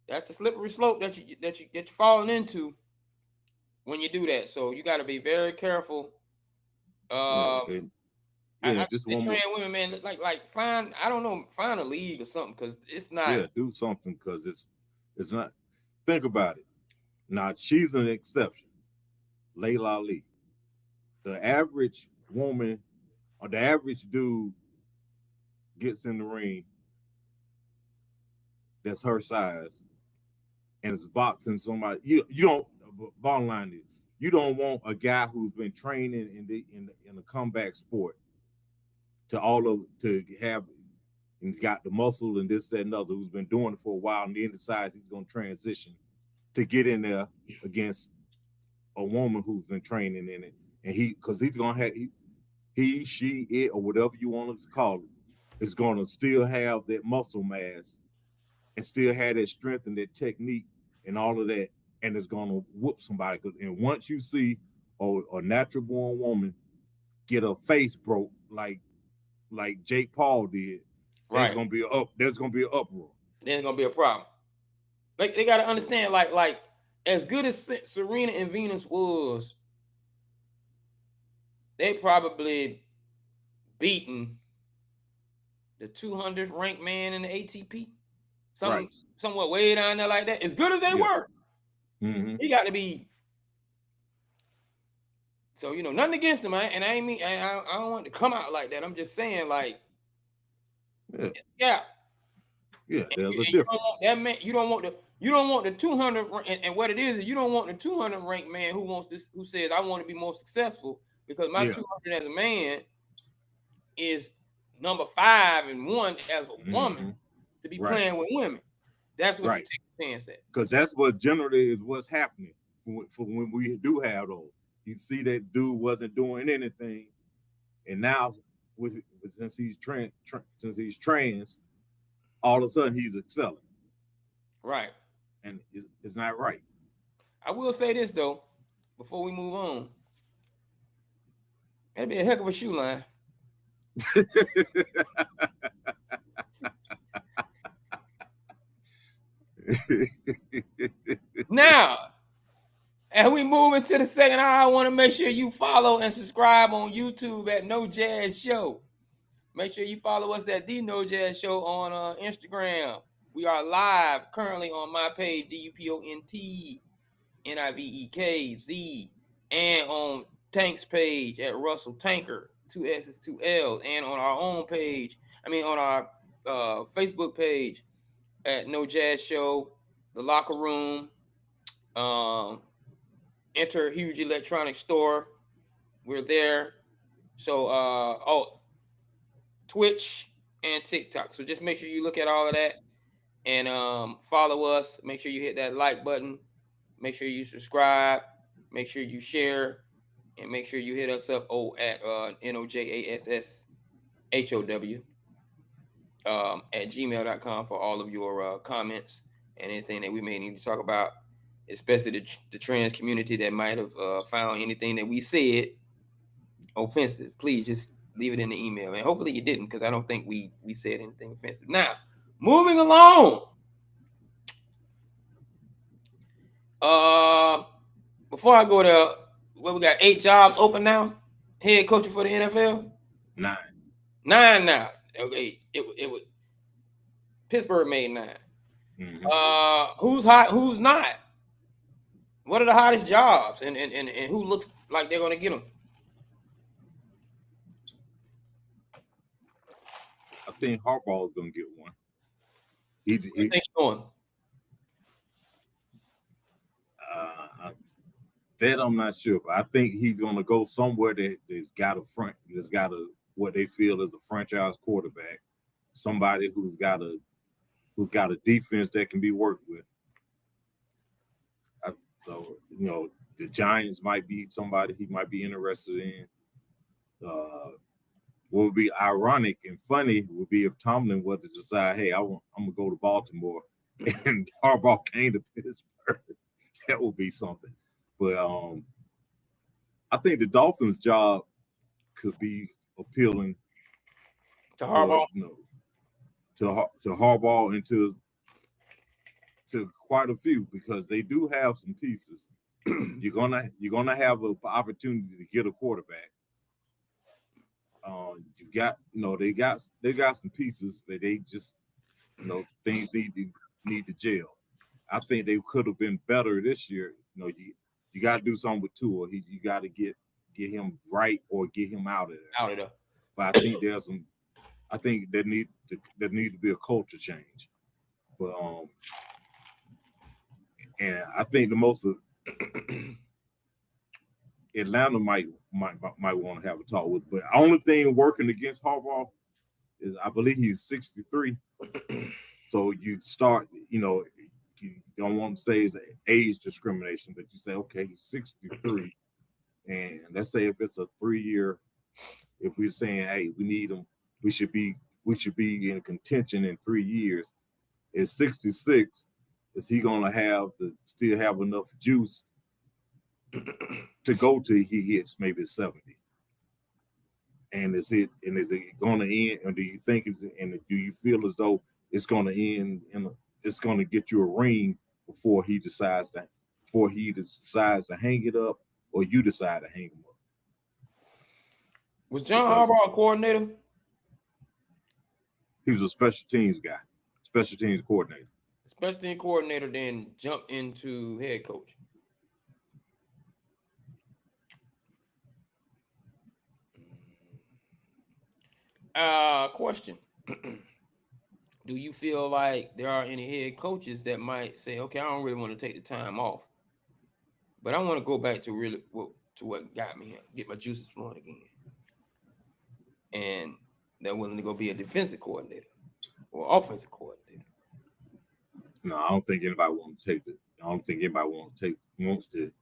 that's the slippery slope that you're falling into when you do that. So you got to be very careful. Just one more. Women, man, like find a league or something, because it's not. Yeah, do something, because it's not. Think about it. Now, she's an exception. Layla Ali. The average woman or the average dude gets in the ring that's her size and is boxing somebody. You don't. Bottom line is, you don't want a guy who's been training in a comeback sport to have, and got the muscle and this, that, and other, who's been doing it for a while, and then decides he's going to transition to get in there against a woman who's been training in it, and because he's gonna have she, it, or whatever you want to call it, is gonna still have that muscle mass and still have that strength and that technique and all of that, and it's gonna whoop somebody. And once you see a natural born woman get her face broke like Jake Paul did, there's gonna be an uproar. There's gonna be a problem. Like, they gotta understand, like as good as Serena and Venus was, they probably beaten the 200th ranked man in the ATP. Somewhat way down there like that. As good as they were, he got to be. So, nothing against him, and I ain't mean, I don't want to come out like that. I'm just saying, like, yeah, there's a difference. That man, you don't want the 200, and what it is you don't want the 200 ranked man who says, I want to be more successful, because my 200 as a man is number 5 and 1 as a woman to be playing with women. That's what you take a chance at. Because that's what generally is what's happening for when we do have those. You see that dude wasn't doing anything, and now since he's trans, all of a sudden he's excelling. Right. And it's not right. I will say this though, before we move on. That'd be a heck of a shoe line. Now, as we move into the second hour, I want to make sure you follow and subscribe on YouTube at No Jazz Show. Make sure you follow us at The No Jazz Show on Instagram. We are live currently on my page, DUPONTNIVEKZ, and on Tank's page at Russell Tanker, 2 S's, 2 L's, and on our own page, on our Facebook page at No Jazz Show, The Locker Room, Enter Huge Electronic Store. We're there. So, Twitch and TikTok. So just make sure you look at all of that and follow us. Make sure you hit that like button. Make sure you subscribe. Make sure you share. And make sure you hit us up at NOJASSHOW at gmail.com for all of your comments and anything that we may need to talk about, especially the trans community that might have found anything that we said offensive. Please just leave it in the email. And hopefully you didn't, because I don't think we said anything offensive. Now, moving along. Before I go there, we got 8 jobs open now. Head coaching for the NFL. 9 now. Okay, it was Pittsburgh made 9. Mm-hmm. Who's hot? Who's not? What are the hottest jobs, and who looks like they're gonna get them? I think Harbaugh is gonna get one. He think he's going? That I'm not sure, but I think he's gonna go somewhere that's got a what they feel is a franchise quarterback, somebody who's got a defense that can be worked with. So the Giants might be somebody he might be interested in. What would be ironic and funny would be if Tomlin were to decide, hey, I'm gonna go to Baltimore, and Harbaugh came to Pittsburgh. That would be something. But I think the Dolphins' job could be appealing to Harbaugh, to Harbaugh, and to quite a few, because they do have some pieces. You're gonna have an opportunity to get a quarterback. You've got they got some pieces, but they just things need to gel. I think they could have been better this year. You got to do something with Tua. You got to get him right or get him out of there. But I think there need to be a culture change. But and I think the most of Atlanta might want to have a talk with. But the only thing working against Harbaugh is I believe he's 63. So you start, you don't want to say it's age discrimination, but you say, okay, he's 63. And let's say if it's a 3-year, if we're saying, hey, we need him, we should be in contention in 3 years. At 66, is he gonna still have enough juice to go till he hits maybe 70? And is it gonna end? And do you think do you feel as though it's gonna end it's gonna get you a ring before he decides to hang it up, or you decide to hang him up? Was John Harbaugh a coordinator? He was a special teams guy, special teams coordinator. Special team coordinator, then jumped into head coach. Question. Do you feel like there are any head coaches that might say, okay, I don't really want to take the time off, but I want to go back to what got me here, get my juices flowing again, and they're willing to go be a defensive coordinator or offensive coordinator? No, I don't think anybody wants to take it. I don't think anybody wants to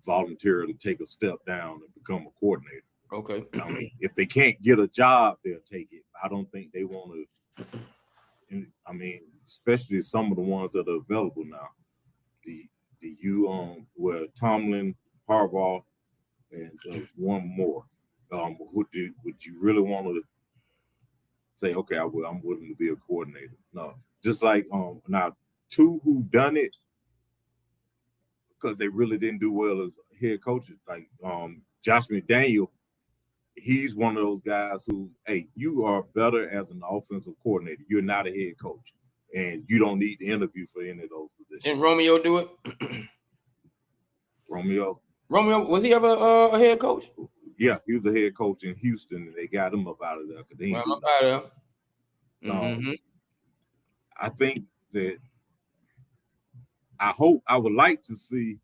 voluntarily take a step down and become a coordinator. Okay. I mean, if they can't get a job, they'll take it. I don't think they want to. I mean, especially some of the ones that are available now. Where Tomlin, Harbaugh, and one more. Would you really want to say, okay, I'm willing to be a coordinator? No, just like now 2 who've done it because they really didn't do well as head coaches, like Josh McDaniel. He's one of those guys who, hey, you are better as an offensive coordinator. You're not a head coach, and you don't need to interview for any of those positions. Didn't Romeo do it? Romeo, was he ever a head coach? Yeah, he was a head coach in Houston, and they got him up out of there because they didn't do nothing. I think that I would like to see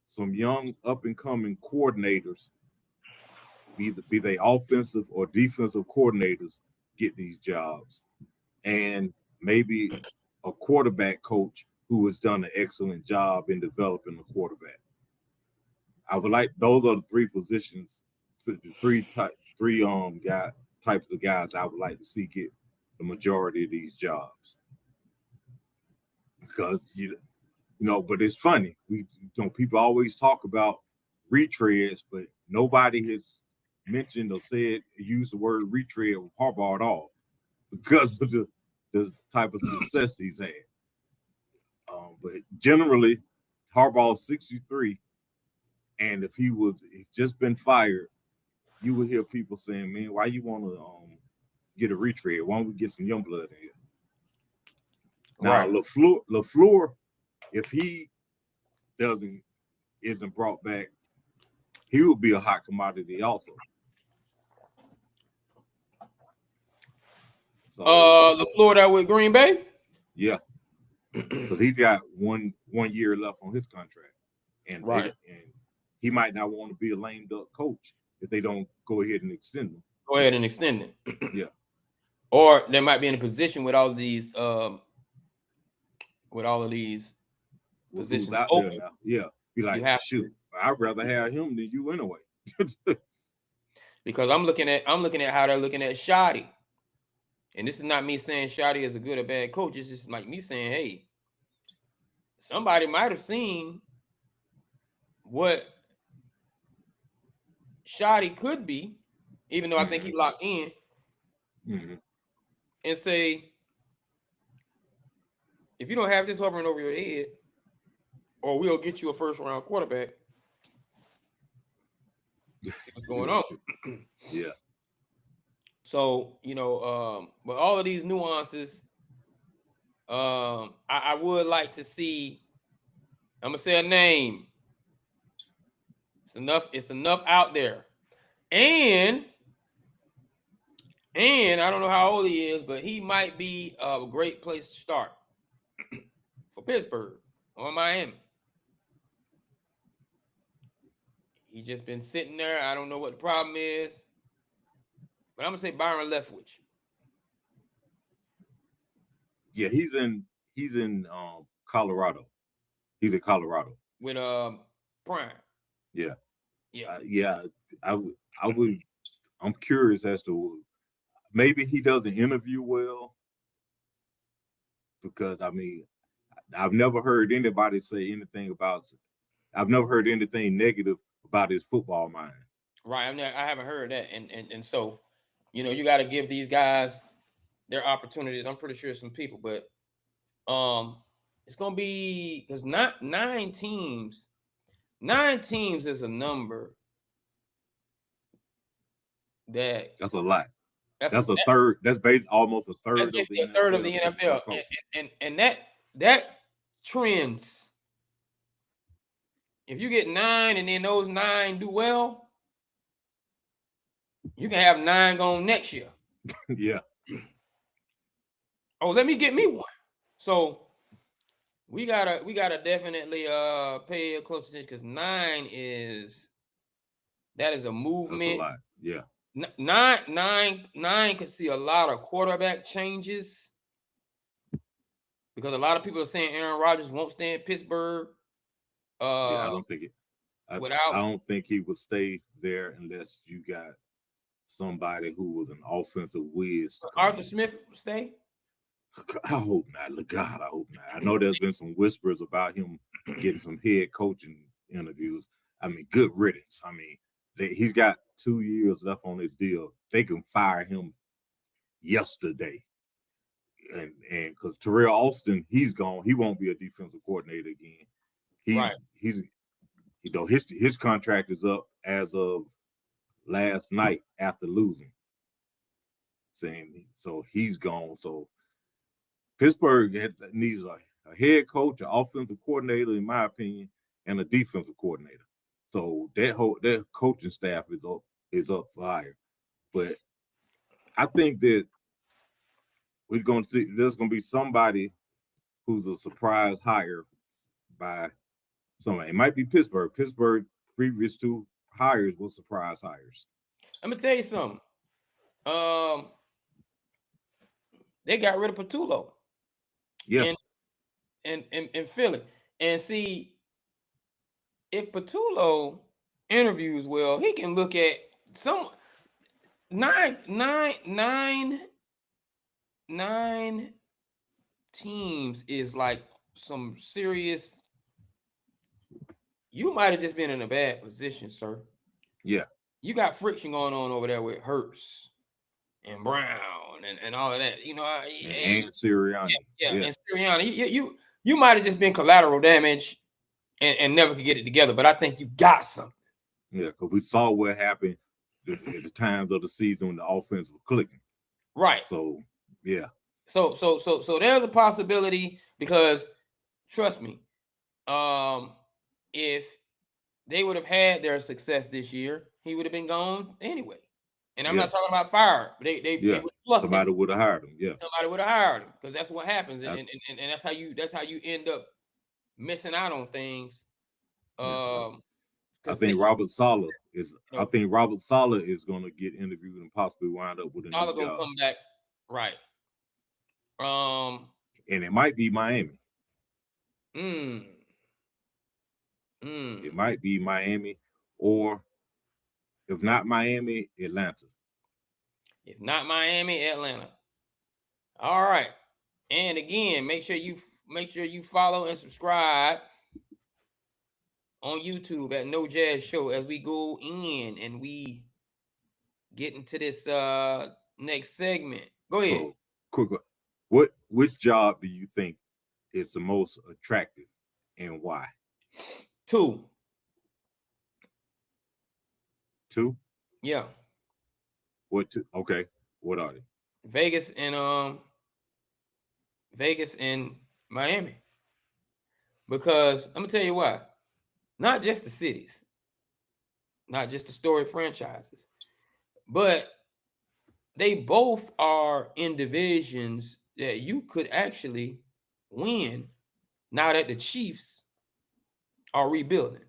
some young up and coming coordinators, be they offensive or defensive coordinators, get these jobs, and maybe a quarterback coach who has done an excellent job in developing the quarterback. I would like, those are the 3 positions, the types of guys I would like to see get the majority of these jobs. Because but it's funny. People always talk about retreads, but nobody has mentioned or used the word retread with Harbaugh at all because of the type of success he's had. But generally, Harbaugh's 63, and if he was just been fired, you would hear people saying, "Man, why you want to get a retread? Why don't we get some young blood in here?" Now, Right. LaFleur, if he isn't brought back, he will be a hot commodity also. So LaFleur that with Green Bay? Yeah. Because he's got one year left on his contract. And right. And he might not want to be a lame duck coach if they don't go ahead and extend him. Go ahead and extend it. Yeah. Or they might be in a position with all of these positions out open. there now. Yeah. Be like, shoot, I'd rather have him than you anyway. Because I'm looking at how they're looking at Shoddy. And this is not me saying Shoddy is a good or bad coach. It's just like me saying, hey, somebody might have seen what Shoddy could be, even though I think he locked in, and say, if you don't have this hovering over your head, or we'll get you a first-round quarterback. What's going on? Yeah. So, with all of these nuances, I would like to see, I'm gonna say a name. It's enough out there. And I don't know how old he is, but he might be a great place to start for Pittsburgh or Miami. He's just been sitting there. I don't know what the problem is, but I'm gonna say Byron Leftwich. Yeah, he's in Colorado. He's in Colorado with Prime. Yeah. Yeah. I'm curious as to maybe he doesn't interview well, because I've never heard anybody say anything about. I've never heard anything negative about his football mind. Right. I haven't heard that, and so, you got to give these guys their opportunities. I'm pretty sure some people, but it's gonna be, because not 9 teams. 9 teams is a number that's a lot. That's a third. That's almost a third of the NFL. Third of the NFL, and that trends. If you get 9 and then those 9 do well, you can have 9 going next year. Yeah. Oh, let me get me one. So we gotta definitely pay close attention, because 9 is a movement. That's a lot. Yeah. 9 could see a lot of quarterback changes, because a lot of people are saying Aaron Rodgers won't stay in Pittsburgh. Yeah, I don't think it. I don't think he would stay there unless you got somebody who was an offensive whiz. Arthur Smith stay? I hope not. God, I hope not. I know there's been some whispers about him getting some head coaching interviews. Good riddance. He's got 2 years left on his deal. They can fire him yesterday. And because Terrell Austin, he's gone. He won't be a defensive coordinator again. His contract is up as of last night after losing. So he's gone. So Pittsburgh needs a head coach, an offensive coordinator, in my opinion, and a defensive coordinator. So that coaching staff is up for hire. But I think that we're going to see there's going to be somebody who's a surprise hire by somebody. It might be Pittsburgh. Pittsburgh previous 2 hires were surprise hires. Let me tell you something. They got rid of Patullo. Yeah. In Philly. And see, if Patullo interviews well, he can look at some 9 teams is like some serious. You might have just been in a bad position, sir. Yeah. you got friction going on over there with Hurts and Brown and all of that. You know, and Sirianni. Yeah. And Sirianni, you might have just been collateral damage and never could get it together. But I think you got something. Yeah, because we saw what happened at the times of the season when the offense was clicking. Right. So yeah. So there's a possibility, because trust me, if they would have had their success this year, he would have been gone anyway. And I'm not talking about fired. They somebody would have hired him. Yeah, somebody would have hired him, because that's what happens, and that's how you end up missing out on things. I think Robert Saleh is. I think Robert Saleh is going to get interviewed and possibly wind up with a new job. Saleh gonna come back, right? And it might be Miami. It might be Miami, or if not Miami, Atlanta. If not Miami, Atlanta. All right. And again, make sure you follow and subscribe on YouTube at No Jazz Show as we go in and we get into this next segment. Go ahead. So, quick. Which job do you think is the most attractive and why? 2. Yeah. What 2? Okay. What are they? Vegas and Miami. Because I'm gonna tell you why. Not just the cities, not just the storied franchises, but they both are in divisions that you could actually win now that the Chiefs are rebuilding.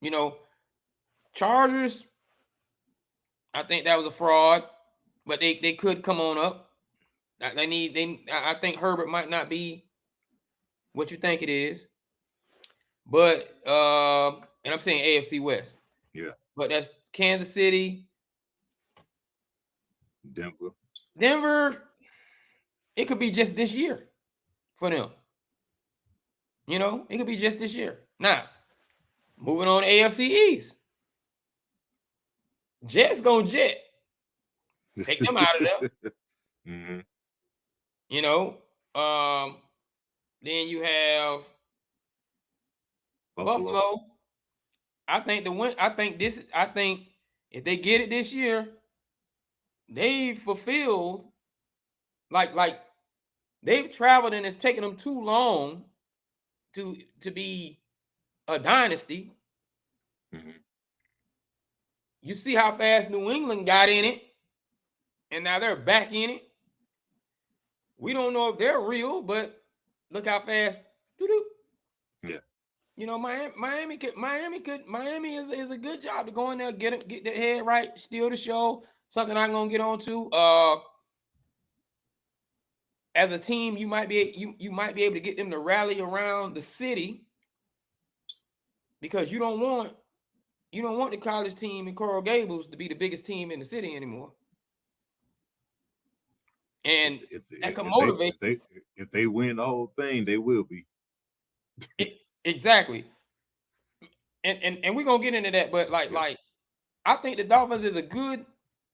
You know, Chargers, I think that was a fraud, but they could come on up. I think Herbert might not be what you think it is, but and I'm saying AFC West. Yeah. But that's Kansas City, Denver. It could be just this year for them. You know, it could be just this year. Now, moving on to AFC East. Jets gonna jet. Take them out of there. You know, then you have Buffalo. I think if they get it this year, they've fulfilled, like they've traveled, and it's taken them too long to be a dynasty. You see how fast New England got in it, and now they're back in it. We don't know if they're real, but look how fast. Yeah. You know, Miami is a good job to go in there, get their head right, steal the show. Something I'm gonna get on to. As a team, you might be able to get them to rally around the city, because you don't want the college team in Coral Gables to be the biggest team in the city anymore. And that can motivate. If they win the whole thing, they will be. Exactly. And we're gonna get into that, but like I think the Dolphins is a good.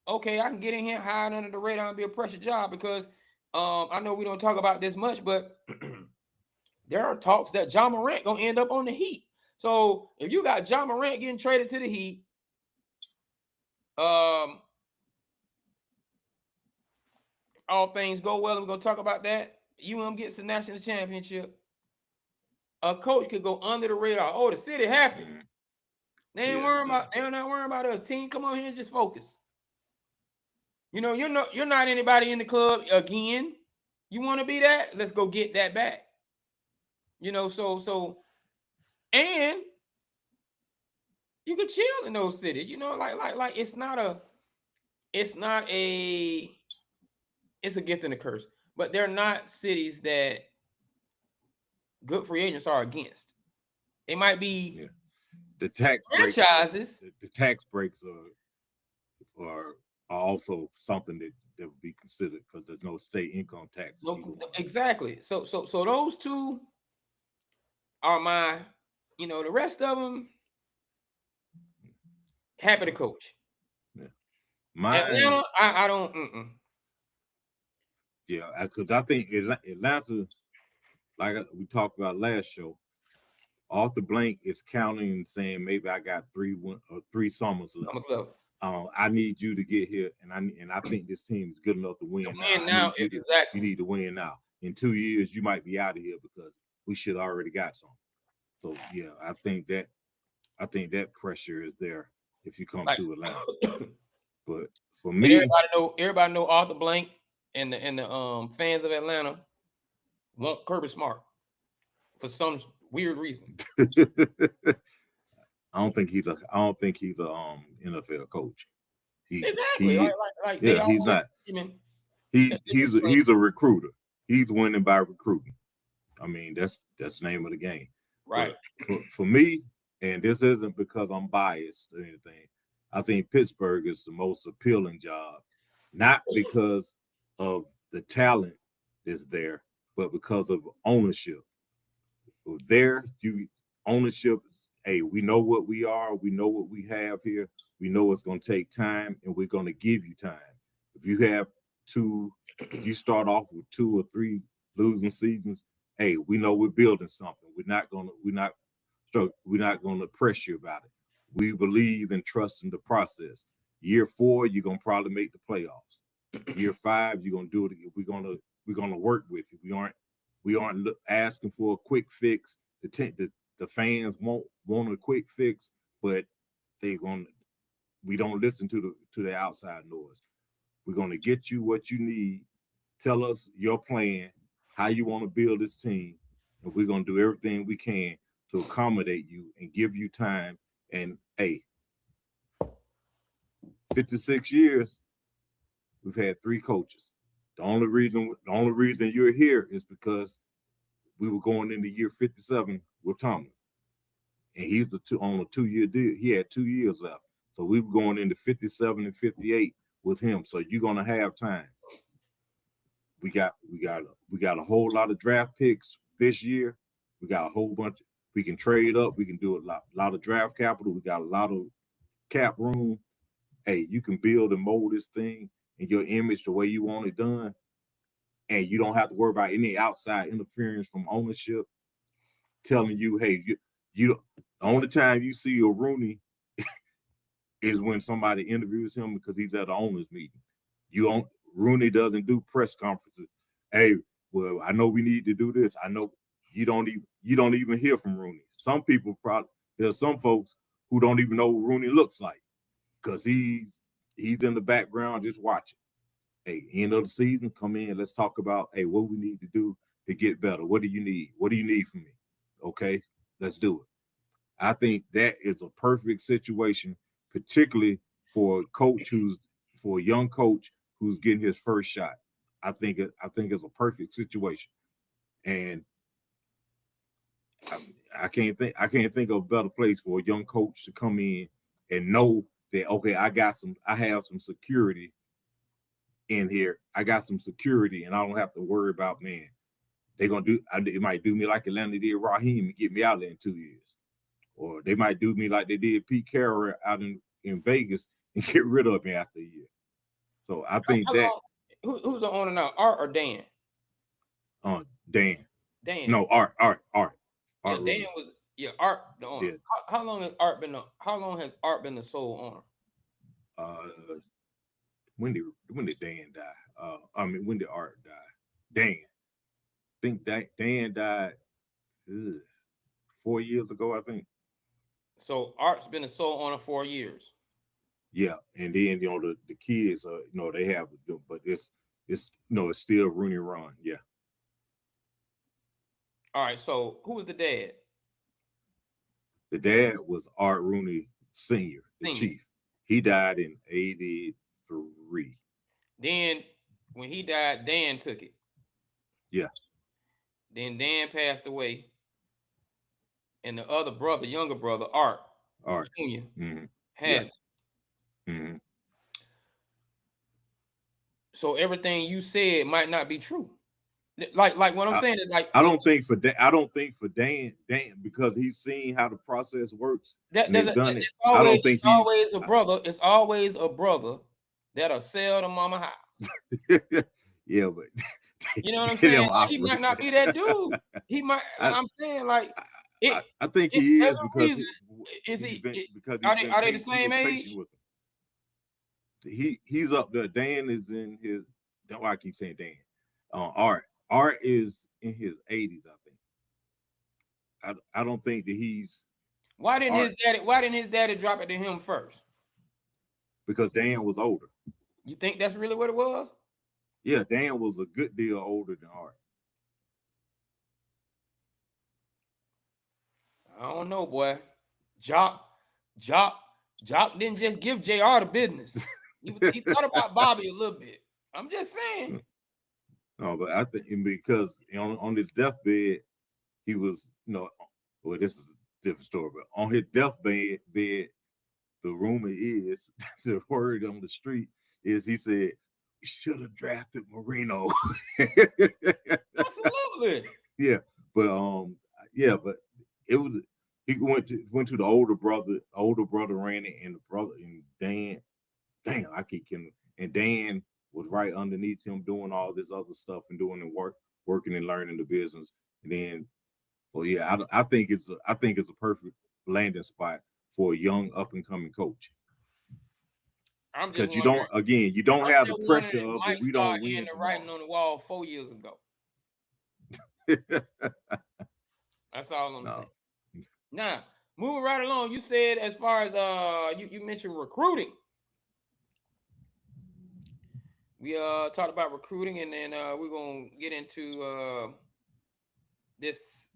Okay, I can get in here, hide under the radar, and be a pressure job, because I know we don't talk about this much, but there are talks that John Morant gonna end up on the Heat. So if you got John Morant getting traded to the Heat, all things go well, and we're gonna talk about that. UM gets the national championship. A coach could go under the radar. Oh, the city happy. They're not worrying about us. Team, come on here and just focus. You know, you're not anybody in the club again. You want to be that? Let's go get that back. You know, so and you can chill in those cities. You know, like it's a gift and a curse. But they're not cities that good free agents are against. It might be the tax franchises. The tax breaks are also something that would be considered, because there's no state income tax. Exactly. So those two are my, the rest of them. Happy to coach. Yeah. Mine, Atlanta, I don't. yeah, because I think Atlanta, like we talked about last show, Arthur Blank is counting and saying maybe I got 3 summers left. I need you to get here, and I think this team is good enough to win now. I need you to you need to win now. In 2 years, you might be out of here because we should already got some. So yeah, I think that pressure is there if you come to Atlanta. But for me, everybody know Arthur Blank and the fans of Atlanta want Kirby Smart for some weird reason. I don't think he's a NFL coach. Exactly. He's not. He's a recruiter. He's winning by recruiting. I mean, that's the name of the game. Right. But for me, and this isn't because I'm biased or anything, I think Pittsburgh is the most appealing job, not because of the talent is there, but because of ownership. Ownership. Hey, we know what we are. We know what we have here. We know it's going to take time, and we're going to give you time. If you start off with 2 or 3 losing seasons, hey, we know we're building something. We're not going to press you about it. We believe and trust in the process. Year 4, you're going to probably make the playoffs. Year 5, you're going to do it. We're going to work with you. We aren't asking for a quick fix. The fans want a quick fix, but we don't listen to the outside noise. We're going to get you what you need. Tell us your plan, how you want to build this team, and we're going to do everything we can to accommodate you and give you time. And hey, 56 years, we've had 3 coaches. The only reason you're here is because we were going into year 57 with Tomlin. And he's on a 2-year deal. He had 2 years left. So we were going into 57 and 58 with him. So you're gonna have time. We got a whole lot of draft picks this year. We got a whole bunch. We can trade up. We can do a lot of draft capital. We got a lot of cap room. Hey, you can build and mold this thing in your image the way you want it done. And you don't have to worry about any outside interference from ownership telling you, hey, the only time you see a Rooney is when somebody interviews him because he's at the owners meeting. Rooney doesn't do press conferences. Hey, well, I know we need to do this. I know you don't even hear from Rooney. Some people there's some folks who don't even know what Rooney looks like because he's in the background just watching. Hey, end of the season, come in. Let's talk about what we need to do to get better. What do you need? What do you need from me? Okay, let's do it. I think that is a perfect situation, particularly for a young coach who's getting his first shot. I think it's a perfect situation, and I can't think of a better place for a young coach to come in and know that I have some security in here. I got some security, and I don't have to worry about it might do me like Atlanta did Raheem and get me out there in 2 years. Or they might do me like they did Pete Carroll out in Vegas and get rid of me after a year. So I think who's the owner now, Art or Dan? Dan. Dan. No, Art. Art Dan was Art the owner. Yeah. How long has Art been the sole owner? When did Dan die? When did Art die? Dan. I think Dan died 4 years ago, I think. So Art's been a sole owner 4 years. Yeah, and then the kids, they have, but it's still Rooney Ron. Yeah. All right. So who was the dad? The dad was Art Rooney Sr., the chief. He died in 1983. Then when he died, Dan took it. Yeah. Then Dan passed away. And the other brother, younger brother, Art Jr. has it. Mm-hmm. So everything you said might not be true. Like what I'm saying is like I don't think for Dan because he's seen how the process works that and they've doesn't. done it. It's I always don't think it's always a brother. It's always a brother that'll sell the mama house. yeah, but You know what I'm they saying? don't Like, he might operate not that. be that dude. He might. I, I'm saying like it. I think he There's is a because reason. Is he's he? been Are they the patient. He same was patient age? with him. He's up there. Dan is in his. That's why I keep saying Dan. Art is in his 80s. I think. I don't think that he's Why didn't Art his daddy? Why didn't his daddy drop it to him first? because Dan was older. You think that's really what it was? Yeah, Dan was a good deal older than Art. I don't know, boy. Jock, Jock, Jock didn't just give JR the business. He thought about Bobby a little bit. I'm just saying. No, but I think because on his deathbed, he was, well, this is a different story, but on his deathbed, the rumor is, the word on the street is he said, should have drafted Marino. Absolutely. Yeah, but but it was he went to the older brother ran it, and the brother and Dan, damn, I keep kidding, and Dan was right underneath him doing all this other stuff and doing the working and learning the business. And then, so yeah, I think it's a perfect landing spot for a young up and coming coach I'm just because wondering. you don't I'm have the just wondering pressure if of, well, Mike we don't started win hearing the writing tomorrow. on the wall 4 years ago. That's all I'm saying. No. Now, moving right along, you said as far as you mentioned recruiting. We talked about recruiting, and then we're gonna get into this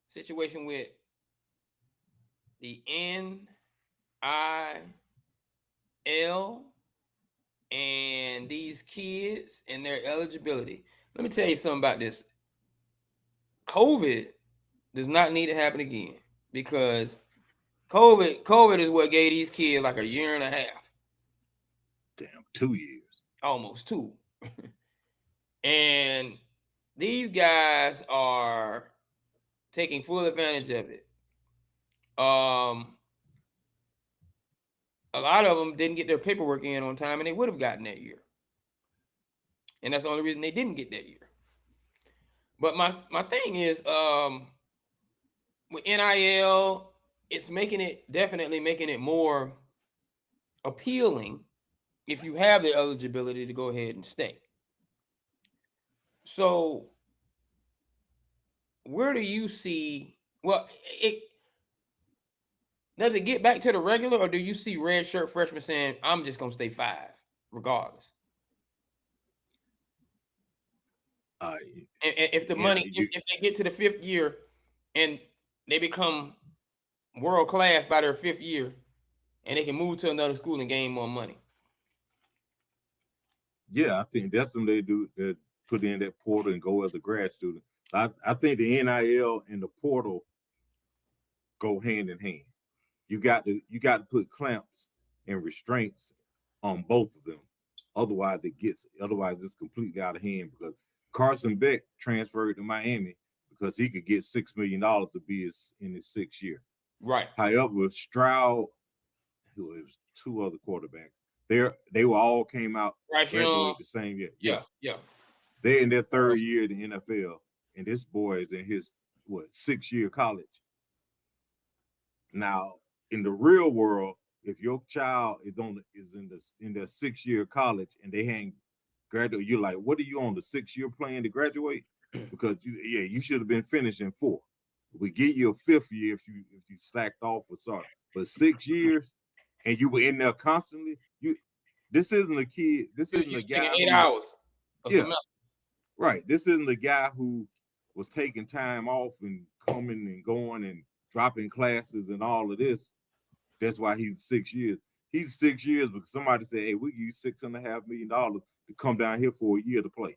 situation with the NIL and these kids and their eligibility. Let me tell you something about this. COVID does not need to happen again because COVID is what gave these kids like a year and a half. Damn, 2 years. Almost 2. And these guys are taking full advantage of it. A lot of them didn't get their paperwork in on time, and they would have gotten that year. And that's the only reason they didn't get that year. But my thing is, with NIL, it's definitely making it more appealing if you have the eligibility to go ahead and stay. So where do you see, well, does it get back to the regular, or do you see red shirt freshmen saying, I'm just gonna stay 5 regardless? And if the money, if they get to the 5th year and they become world class by their 5th year, and they can move to another school and gain more money. Yeah, I think that's when they do that. Put in that portal and go as a grad student. I think the NIL and the portal go hand in hand. You got to put clamps and restraints on both of them. Otherwise, it's completely out of hand because Carson Beck transferred to Miami because he could get $6 million to be in his 6th year. Right. However, Stroud, who was 2 other quarterbacks, they were all came out graduated the same year. Yeah. They're in their 3rd year in the NFL, and this boy is in his 6th year college. Now, in the real world, if your child is in their 6th year college and they ain't graduate, you're like, what are you on the 6th year plan to graduate? Because you should have been finishing 4. We give you a 5th year if you slacked off or sorry, but 6 years and you were in there constantly. This isn't a kid. This isn't a guy. 8 hours. Right. This isn't the guy who was taking time off and coming and going and dropping classes and all of this. That's why he's 6 years. He's 6 years because somebody said, hey, we give you $6.5 million to come down here for a year to play.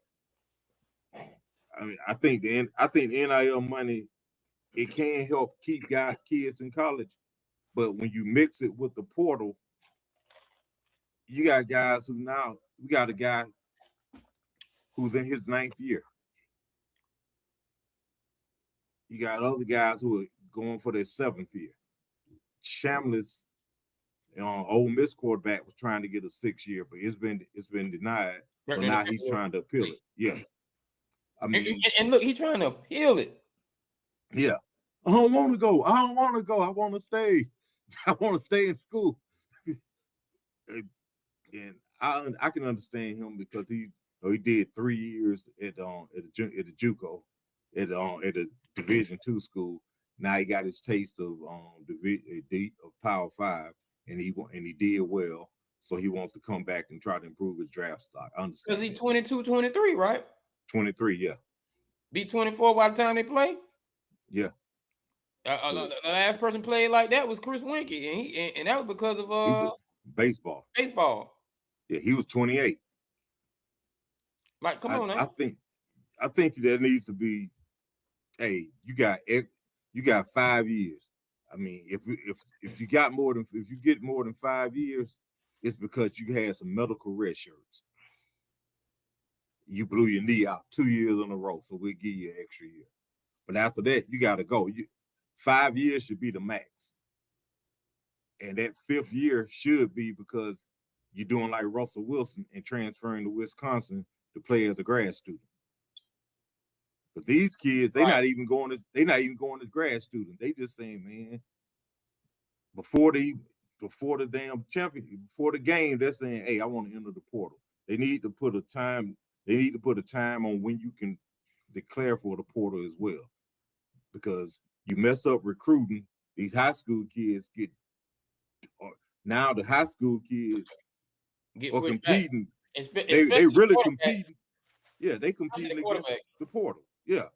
I mean, I think the NIL money, it can help keep kids in college. But when you mix it with the portal, you got guys we got a guy who's in his 9th year. you got other guys who are going for their 7th year. Shamlis, Ole Miss quarterback, was trying to get a 6th year, but it's been denied. So now he's trying to appeal it. Yeah. I mean, and look, he's trying to appeal it. Yeah. I don't want to go. I don't want to go. I want to stay. I want to stay in school. And I can understand him because he did 3 years at the JUCO at a Division II school. Now he got his taste of Power 5, and he did well. So he wants to come back and try to improve his draft stock. I understand. Because he's 22, 23, right? 23, yeah. Be 24 by the time they play. Yeah. The last person played like that was Chris Winkie, and that was because of baseball. Baseball. Yeah, he was 28. Like, come on now. I think there needs to be, hey, you got 5 years. I mean, if you get more than 5 years, it's because you had some medical red shirts. You blew your knee out 2 years in a row, so we'll give you an extra year. But after that, you got to go. 5 years should be the max. And that 5th year should be because you're doing like Russell Wilson and transferring to Wisconsin to play as a grad student. But these kids, they're not even going as grad students. They just saying, man, before the damn champion, before the game, they're saying, hey, I want to enter the portal. They need to put a time on when you can declare for the portal as well. Because you mess up recruiting, these high school kids now the high school kids are competing. They really competing. Yeah, they competing against the portal. Yeah.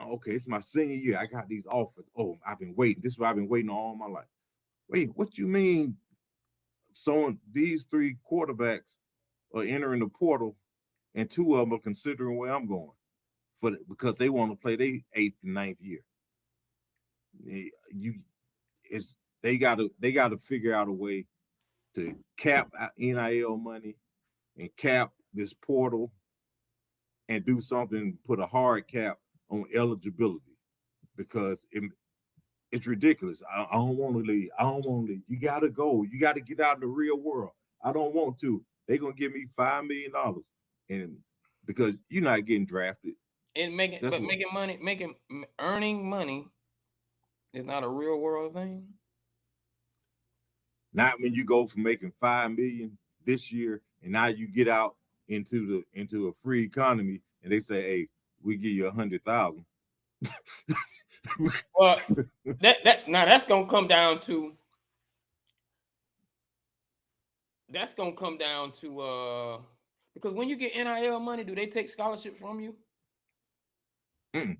Okay, it's my senior year. I got these offers. Oh, I've been waiting. This is what I've been waiting all my life. Wait, what you mean? So these 3 quarterbacks are entering the portal, and 2 of them are considering where I'm going because they want to play their 8th and 9th year. They got to figure out a way to cap NIL money and cap this portal and do something, put a hard cap on eligibility because it's ridiculous. I don't want to leave. You got to go. You got to get out in the real world. I don't want to. They're going to give me $5 million and because you're not getting drafted. And earning money is not a real world thing. Not when you go from making $5 million this year and now you get out into a free economy and they say, hey, we give you 100,000. Well, that's gonna come down to because when you get NIL money, do they take scholarships from you? They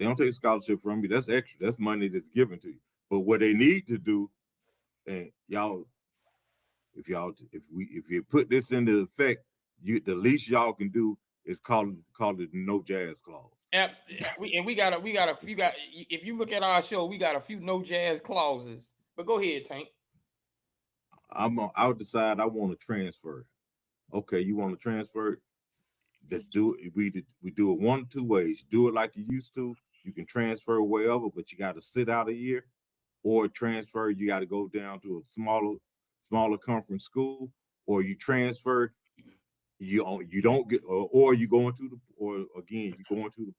don't take scholarship from you. That's extra. That's money that's given to you. But what they need to do, and if you put this into effect, the least y'all can do is call it no jazz clause. We got a few. If you look at our show, we got a few no jazz clauses. But go ahead, Tank. I'll decide I want to transfer. Okay, you want to transfer? Let's do it. We do it 1 of 2 ways. Do it like you used to. You can transfer wherever, but you got to sit out a year, or transfer. You got to go down to a smaller conference school, or you transfer. You don't get, or you go into the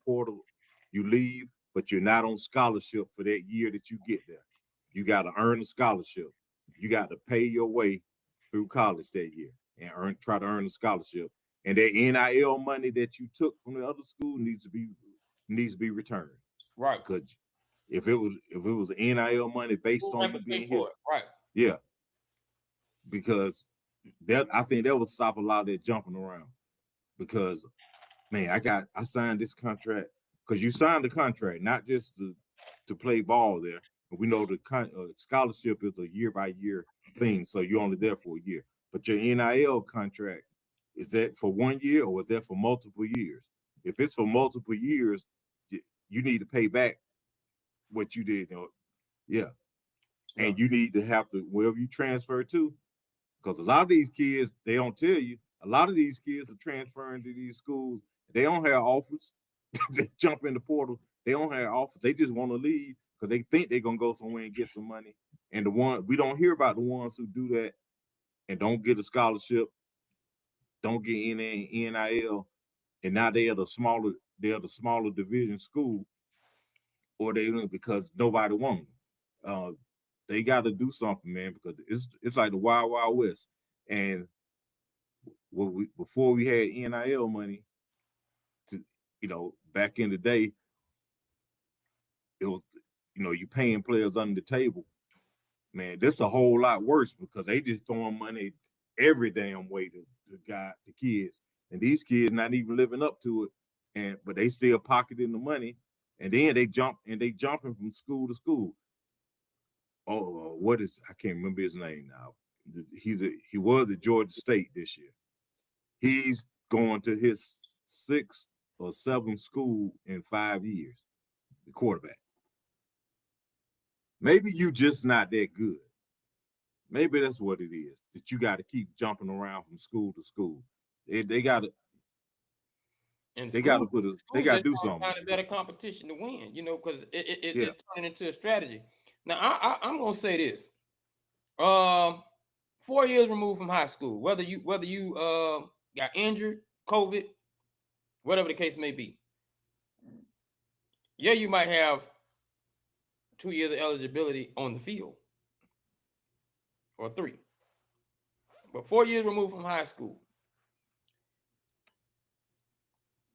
portal. You leave, but you're not on scholarship for that year that you get there. You got to earn a scholarship. You got to pay your way through college that year and try to earn a scholarship. And that NIL money that you took from the other school needs to be returned. Right. Because if it was NIL money based on you being here, right? Yeah. Because I think that would stop a lot of that jumping around. Because, man, I signed this contract because you signed the contract not just to play ball there. We know the scholarship is a year-by-year thing, so you're only there for a year. But your NIL contract, is that for 1 year or is that for multiple years? If it's for multiple years, you need to pay back what you did. Yeah. And you need to have to, wherever you transfer to, because a lot of these kids, they don't tell you, a lot of these kids are transferring to these schools. They don't have offers. They jump in the portal. They don't have offers. They just want to leave because they think they're gonna go somewhere and get some money. And the one we don't hear about the ones who do that and don't get a scholarship, don't get in NIL, and now they're the smaller division school, or they because nobody wants them. They got to do something, man, because it's like the Wild Wild West. And before we had NIL money, back in the day, it was you paying players under the table. Man, this a whole lot worse because they just throwing money every damn way to the kids, and these kids not even living up to it, but they still pocketing the money, and then they jumping from school to school. Oh, I can't remember his name now. He was at Georgia State this year. He's going to his 6th or 7th school in 5 years. The quarterback. Maybe you just not that good. Maybe that's what it is. That you got to keep jumping around from school to school. They got to. They got to do something. Find a better competition to win, because it's turning into a strategy. Now I'm gonna say this: 4 years removed from high school, whether you got injured, COVID, whatever the case may be, yeah, you might have 2 years of eligibility on the field, or 3, but 4 years removed from high school.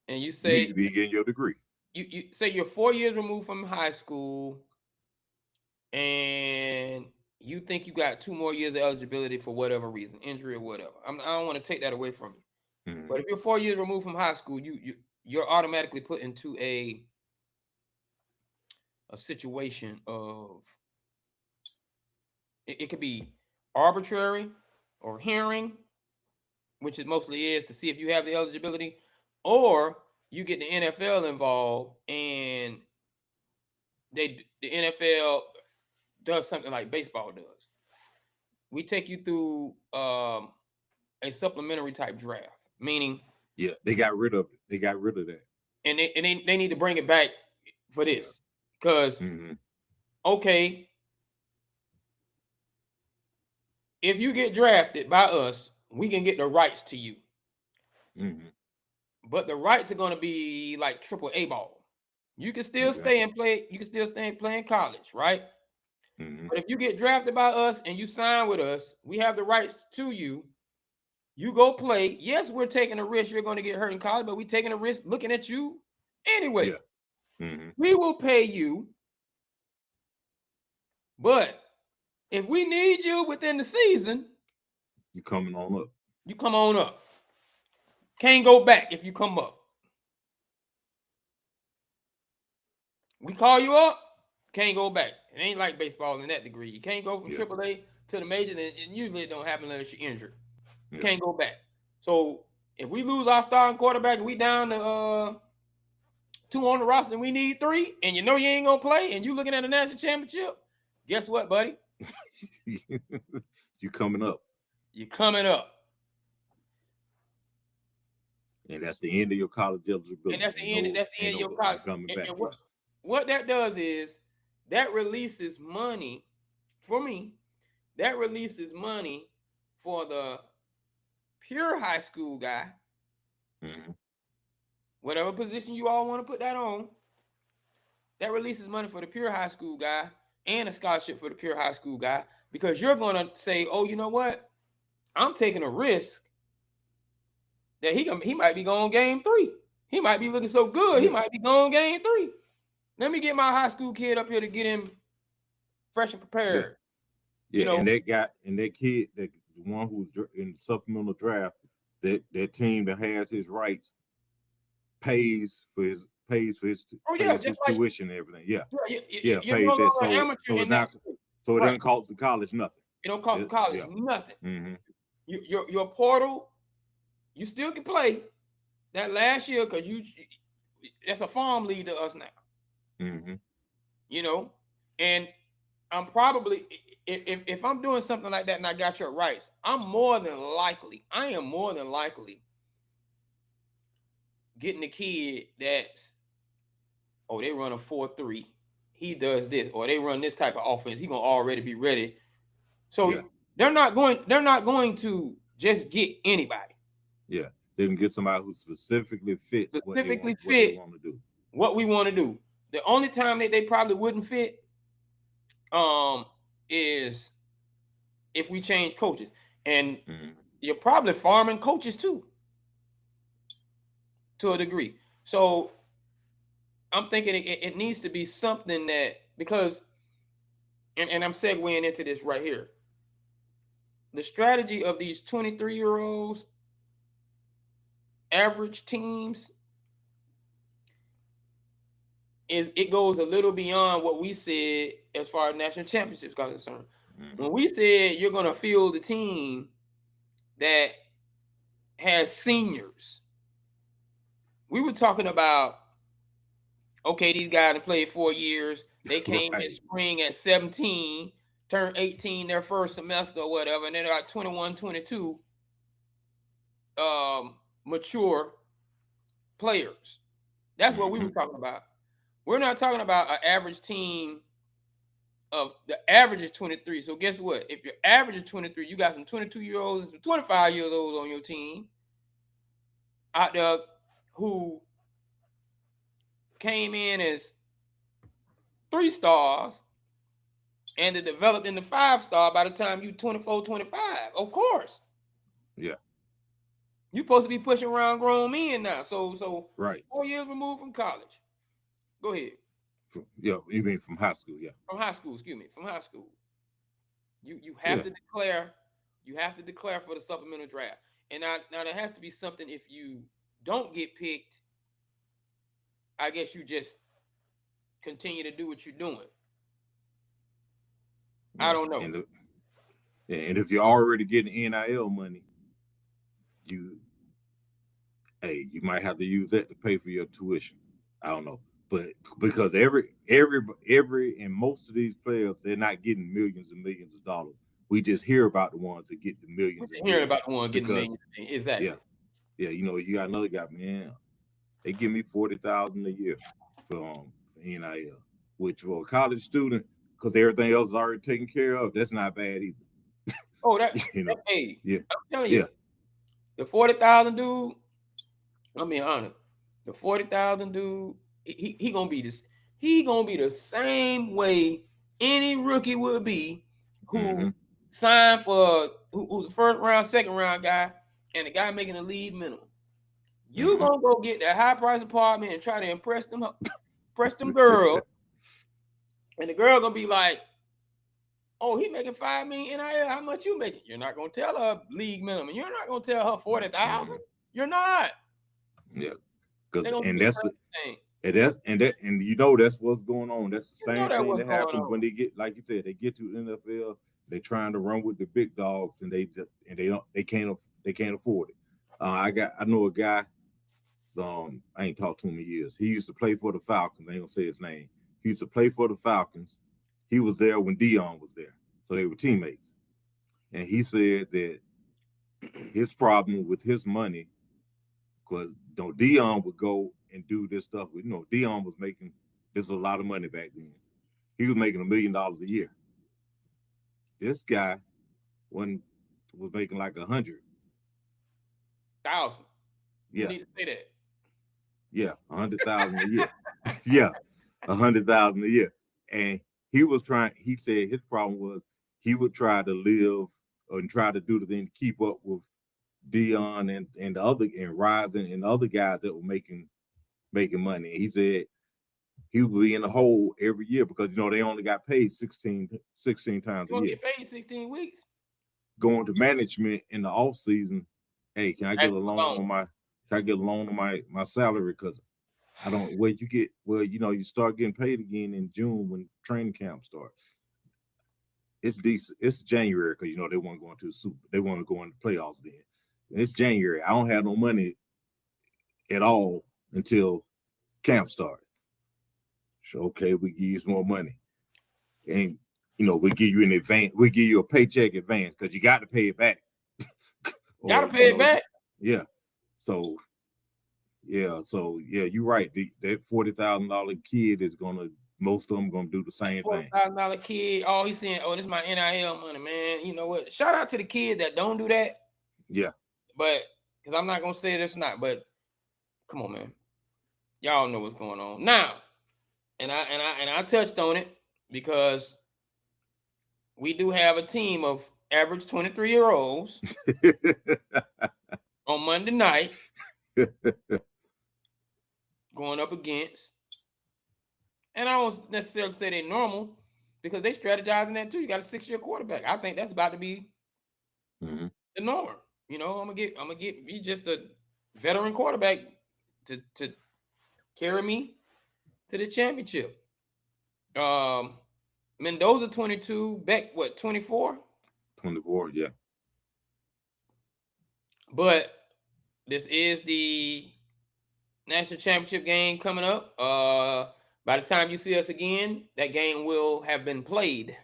And you say you need to be getting your degree. You say you're 4 years removed from high school, and you think you got 2 more years of eligibility for whatever reason, injury or whatever. I don't want to take that away from you. Mm-hmm. But if you're 4 years removed from high school, you're automatically put into a situation of it could be arbitrary or hearing, which it mostly is to see if you have the eligibility. Or you get the NFL involved, and the NFL does something like baseball does. We take you through a supplementary type draft, meaning they got rid of it. They got rid of that, and they need to bring it back for this because okay, if you get drafted by us, we can get the rights to you. Mm-hmm. But the rights are going to be like AAA ball. You can still stay and play. You can still stay and play in college, right? Mm-hmm. But if you get drafted by us and you sign with us, we have the rights to you. You go play. Yes, we're taking a risk. You're going to get hurt in college, but we're taking a risk looking at you anyway. Yeah. Mm-hmm. We will pay you. But if we need you within the season, you coming on up. You come on up. Can't go back if you come up. We call you up, can't go back. It ain't like baseball in that degree. You can't go from AAA to the majors, and usually it don't happen unless you're injured. You can't go back. So if we lose our starting quarterback and we down to 2 on the roster and we need 3, and you ain't gonna play, and you looking at a national championship, guess what, buddy? You coming up. You're coming up. And that's the end of your college eligibility. And that's the end of your college. And what that does is that releases money for me. That releases money for the pure high school guy. Mm-hmm. Whatever position you all want to put that on. That releases money for the pure high school guy and a scholarship for the pure high school guy, because you're going to say, oh, you know what? I'm taking a risk that he might be going game 3. He might be looking so good. He might be going game 3. Let me get my high school kid up here to get him fresh and prepared. Yeah, and that kid, the one who's in the supplemental draft, that team that has his rights pays for his tuition and everything. Yeah. Pays that. So it doesn't cost the college nothing. It don't cost the college nothing. Mm-hmm. Your portal, you still can play that last year because that's a farm league to us now. Mm-hmm. And I'm probably, if I'm doing something like that and I got your rights, I am more than likely getting the kid that's oh, they run a 4-3. He does this, or they run this type of offense. He gonna already be ready. So Yeah. they're not going to just get anybody. Yeah, they can get somebody who specifically fits what they want to do. What we want to do. The only time that they probably wouldn't fit is if we change coaches. And you're probably farming coaches too, to a degree. So I'm thinking it needs to be something that, because, and I'm segueing into this right here. The strategy of these 23-year-olds, average teams, it goes a little beyond what we said as far as national championships are concerned. When we said you're going to field the team that has seniors, we were talking about, okay, these guys have played 4 years. They came in spring at 17, turned 18 their first semester or whatever, and then they're like 21, 22 mature players. That's what we were talking about. We're not talking about an average team of the average is 23. So guess what? If your average is 23, you got some 22-year-olds and some 25-year-olds on your team out there who came in as 3 stars and they developed into 5-star by the time you 24, 25. Of course. Yeah. You're supposed to be pushing around grown men now. So right. 4 years removed from college. Go ahead. Yeah, you mean from high school, yeah. From high school, excuse me, from high school. You have to declare, for the supplemental draft. And now there has to be something, if you don't get picked, I guess you just continue to do what you're doing. Yeah, I don't know. And if you're already getting NIL money, you might have to use that to pay for your tuition. I don't know. But because every and most of these players, they're not getting millions and millions of dollars. We just hear about the ones that get the millions. Hearing about the ones getting millions. Exactly. Yeah. You got another guy, man. They give me $40,000 a year for NIL, which for a college student, because everything else is already taken care of, that's not bad either. Oh, that hey, yeah. I'm telling you, the $40,000 dude. I mean, honest, the $40,000 dude. He gonna be this. He gonna be the same way any rookie would be who signed for who's the first round, second round guy, and the guy making a league minimum. You gonna go get that high price apartment and try to impress them girls, and the girl gonna be like, "Oh, he making $5 million NIL. How much you making?" You're not gonna tell her league minimum. You're not gonna tell her 40,000. You're not. Yeah, because and you know that's what's going on. That's the same thing that happens when they get, like you said, they get to the NFL. They're trying to run with the big dogs, and they can't afford it. I know a guy. I ain't talked to him in years. He used to play for the Falcons. I ain't gonna say his name. He used to play for the Falcons. He was there when Deion was there, so they were teammates. And he said that his problem with his money, because Deion would go and do this stuff. Deion was making a lot of money back then. He was making $1 million a year. This guy was making like 100,000. Yeah. You need to say that. Yeah, 100,000 a year. Yeah, 100,000 a year. And he said his problem was he would try to live and try to do the thing to keep up with Deion and the other and Rising and the other guys that were making money. And he said he would be in the hole every year because they only got paid 16 times a year. Get paid 16 weeks. Going to management in the off season, hey, can I get a loan on my? Can I get a loan on my salary? Because I don't. You start getting paid again in June when training camp starts. It's decent. It's January because they want to go into the Super. They want to go into playoffs then. It's January. I don't have no money at all until camp starts. So okay, we give you some more money, and we give you an advance. We give you a paycheck advance because you got to pay it back. Got to pay it back. Yeah. So Yeah, so yeah, you're right. That $40,000 kid is gonna, most of them gonna do the same thing. $40,000 kid. Oh, he's saying, "Oh, this is my NIL money, man." You know what? Shout out to the kid that don't do that. Yeah, But because I'm not gonna say this or not, but come on, man. Y'all know what's going on now. And I touched on it because we do have a team of average 23-year-olds on Monday night going up against, and I don't necessarily say they're normal because they strategizing that too. You got a 6-year quarterback. I think that's about to be Mhm. the norm. You know, I'm gonna get me just a veteran quarterback to carry me to the championship. Mendoza 22, Beck what 24? 24, yeah. But this is the national championship game coming up. By the time you see us again, that game will have been played,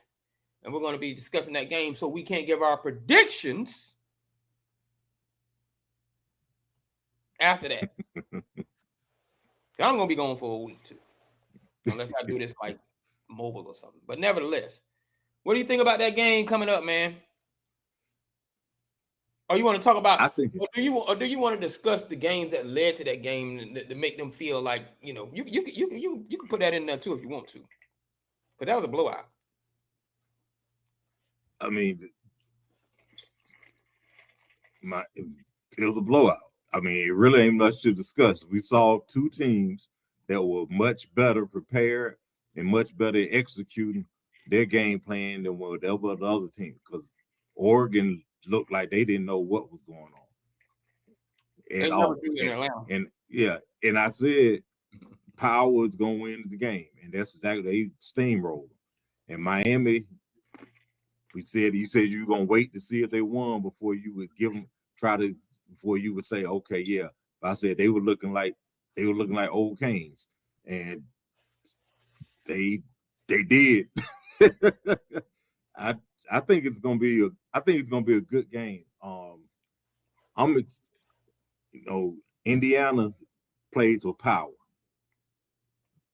and we're going to be discussing that game. So we can't give our predictions after that. I'm going to be going for a week too, unless I do this like mobile or something. But nevertheless, what do you think about that game coming up, man? Or you want to talk about? I think Or do you want to discuss the games that led to that game to make them feel like you know you can put that in there too if you want to, because that was a blowout. I mean, it was a blowout. I mean, it really ain't much to discuss. We saw two teams that were much better prepared and much better executing their game plan than whatever the other team. Because Oregon looked like they didn't know what was going on They at never all. do in Atlanta. And yeah, and I said Power is gonna win the game, and that's exactly they steamrolled. And Miami, you said you were gonna wait to see if they won before you would before you would say, okay, yeah. But I said they were looking like old Canes, and they did. I think it's gonna be a good game. Indiana plays with power,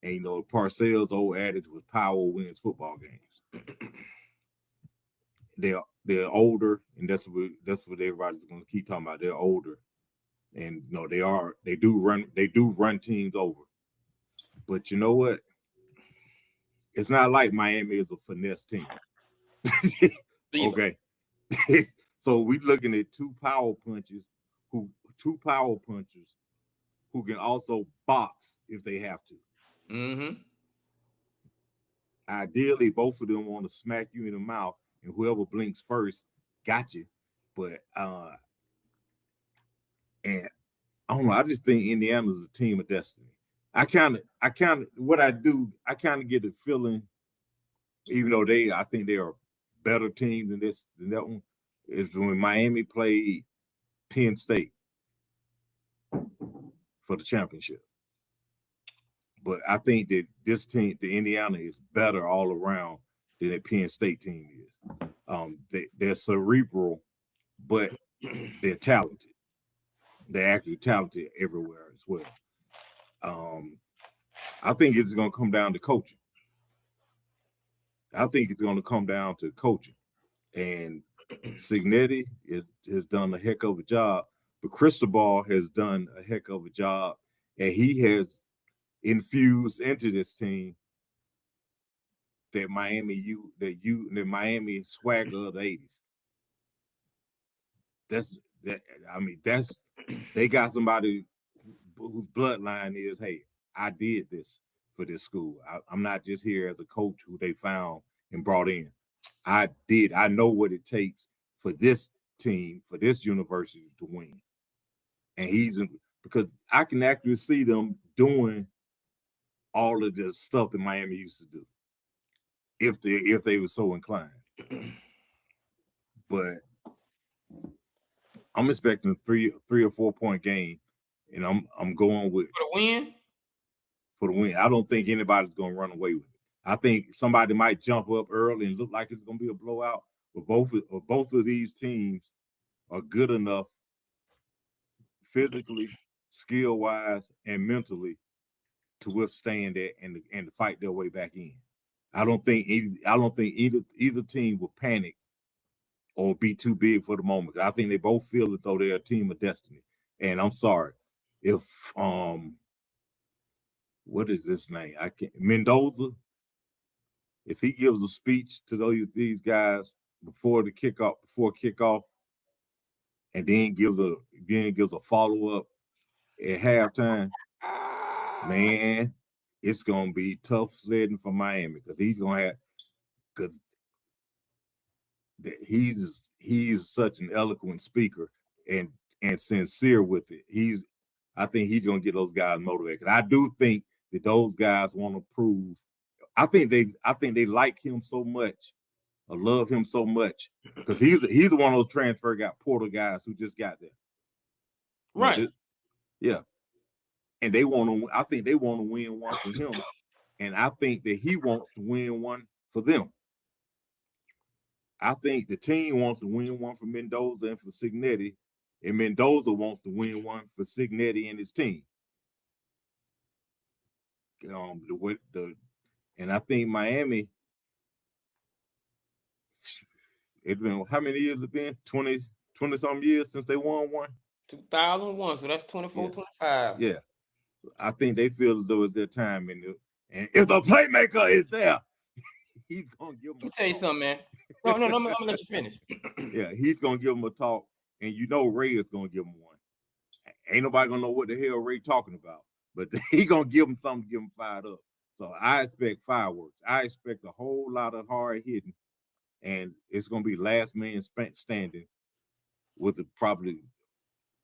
and Parcells' old adage was power wins football games. They're older, and that's what everybody's going to keep talking about. They're older, and they do run teams over. But you know what? It's not like Miami is a finesse team. Okay, so we're looking at two power punchers who can also box if they have to. Mm-hmm. Ideally, both of them want to smack you in the mouth, and whoever blinks first got you. But and I don't know. I just think Indiana's a team of destiny. I kind of get the feeling, even though I think they are a better team than that one, is when Miami played Penn State for the championship. But I think that this team, the Indiana, is better all around than the Penn State team is. They're cerebral, but they're talented. They're actually talented everywhere as well. I think it's going to come down to coaching. And Cignetti has done a heck of a job, but Cristobal has done a heck of a job, and he has infused into this team that the Miami swagger of the 80s. They got somebody whose bloodline is, hey, I did this for this school. I'm not just here as a coach who they found and brought in. I know what it takes for this team, for this university to win. And because I can actually see them doing all of the stuff that Miami used to do if they were so inclined. But I'm expecting a 3 or 4 point game, and I'm going with For the win. For the win. I don't think anybody's going to run away with it. I think somebody might jump up early and look like it's going to be a blowout. But both of these teams are good enough physically, skill wise and mentally to withstand that and to fight their way back in. I don't think either team will panic or be too big for the moment. I think they both feel as though they're a team of destiny. And I'm sorry if what is this name? I can't Mendoza. If he gives a speech to these guys before kickoff, and then gives a follow up at halftime, man, it's gonna be tough sledding for Miami because he's such an eloquent speaker and sincere with it. I think he's gonna get those guys motivated. I do think that those guys want to prove. I think they like him so much, or love him so much, because he's one of those transfer portal guys who just got there. Right. Yeah. And I think they want to win one for him. And I think that he wants to win one for them. I think the team wants to win one for Mendoza and for Cignetti, and Mendoza wants to win one for Cignetti and his team. And I think Miami, it's been, how many years has it been? 20 something years since they won one? 2001, so that's 24, 25. Yeah. I think they feel as though it's their time, and if the playmaker is there, he's gonna give them. Let me tell you something, man. No, I'm gonna let you finish. Yeah, he's gonna give them a talk, and Ray is gonna give them one. Ain't nobody gonna know what the hell Ray talking about, but he gonna give them something to get them fired up. So I expect fireworks. I expect a whole lot of hard hitting, and it's gonna be last man standing, with it probably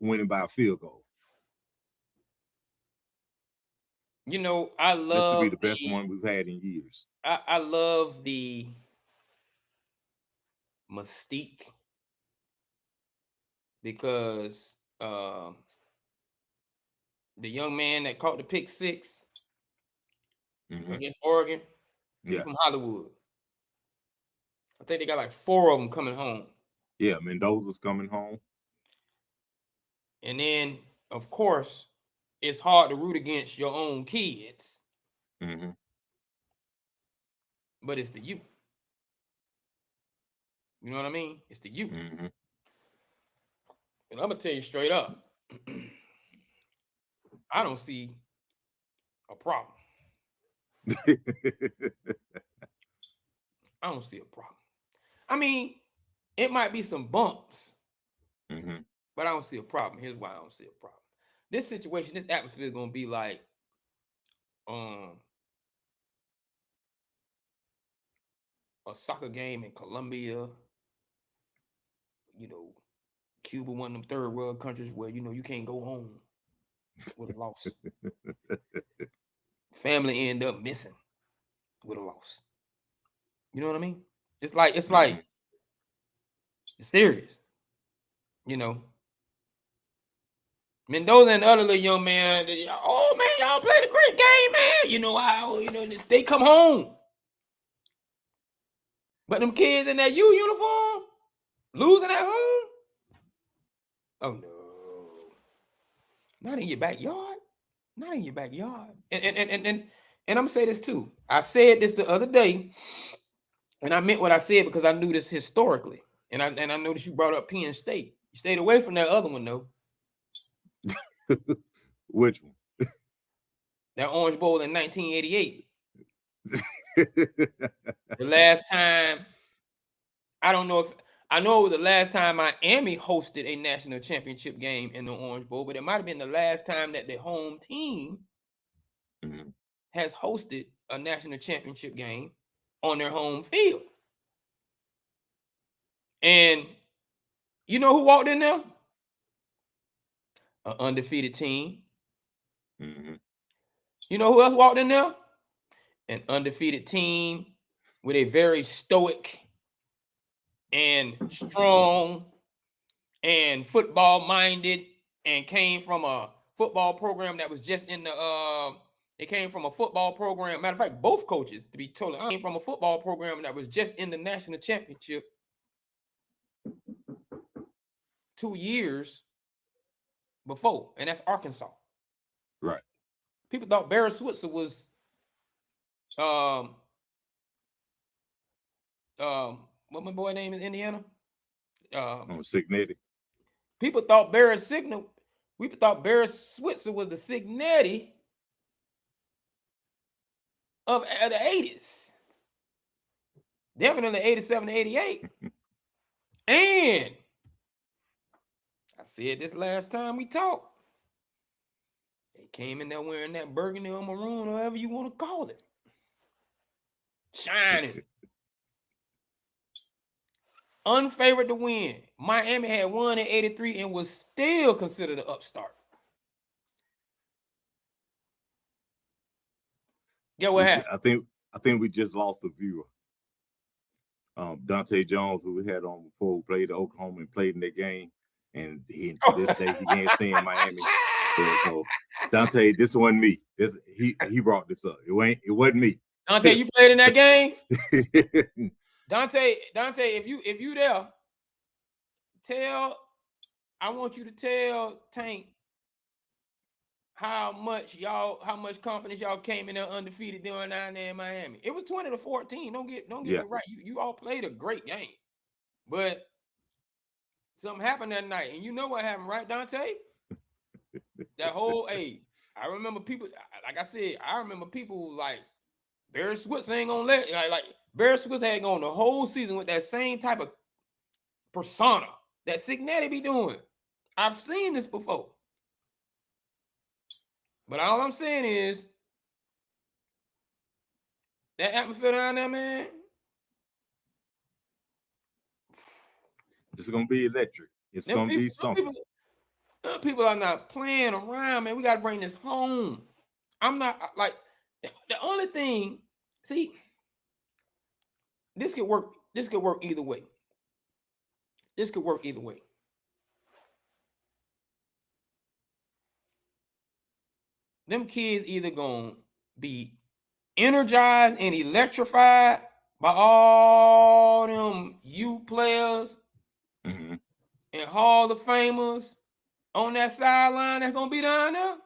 winning by a field goal. I love this will be the best one we've had in years. I love the mystique because the young man that caught the pick six against Oregon, from Hollywood. I think they got like 4 of them coming home. Yeah, Mendoza's coming home. And then, of course, it's hard to root against your own kids. But it's the youth. You know what I mean? It's the youth. And I'm going to tell you straight up, I don't see a problem. I don't see a problem. I mean, it might be some bumps, but I don't see a problem. Here's why I don't see a problem. This situation, this atmosphere is going to be like a soccer game in Colombia. Cuba, one of them third world countries where, you can't go home with a loss. Family end up missing with a loss. You know what I mean? It's like it's serious. Mendoza and the other little young man, oh man, y'all played a great game, man. You know how, they come home. But them kids in that U uniform losing at home? Oh no. Not in your backyard. Not in your backyard. And I'm gonna say this too. I said this the other day, and I meant what I said because I knew this historically. And I noticed you brought up Penn State. You stayed away from that other one though. Which one? That Orange Bowl in 1988. The last time, I know it was the last time Miami hosted a national championship game in the Orange Bowl, but it might have been the last time that the home team has hosted a national championship game on their home field. And you know who walked in there? An undefeated team. You know who else walked in there? An undefeated team with a very stoic and strong and football minded, and came from a football program that was just in the it came from a football program. Matter of fact, both coaches, to be totally honest, came from a football program that was just in the national championship 2 years before, and that's Arkansas. People thought Barry Switzer was what my boy name is Indiana. Signetti. People thought Barry Switzer was the Signetti of the 80s. Definitely 87 to 88. And I said this last time we talked. They came in there wearing that burgundy or maroon, or whatever you want to call it. Shining. Unfavored to win. Miami had won in 83 and was still considered an upstart. Yeah, what happened? I think we just lost a viewer. Dante Jones, who we had on before, who played at Oklahoma and played in that game, and to this day he can't stay in Miami. So Dante, this wasn't me. He brought this up. It wasn't me. Dante, you played in that game? Dante, if you there, I want you to tell Tank how much confidence y'all came in there undefeated doing down there in Miami. It was 20-14. Don't get it right. You all played a great game, but something happened that night, and you know what happened, right, Dante? That whole I remember people. Like I said, I remember people like Barry Switzer ain't gonna let like Barry Switzer had gone the whole season with that same type of persona that Signetti be doing. I've seen this before. But all I'm saying is that atmosphere down there, man. It's gonna be electric. It's gonna be something. People are not playing around, man. We got to bring this home. I'm not like the only thing. See, this could work. This could work either way. This could work either way. Them kids either gonna be energized and electrified by all them youth players and Hall of Famers on that sideline that's gonna be down there,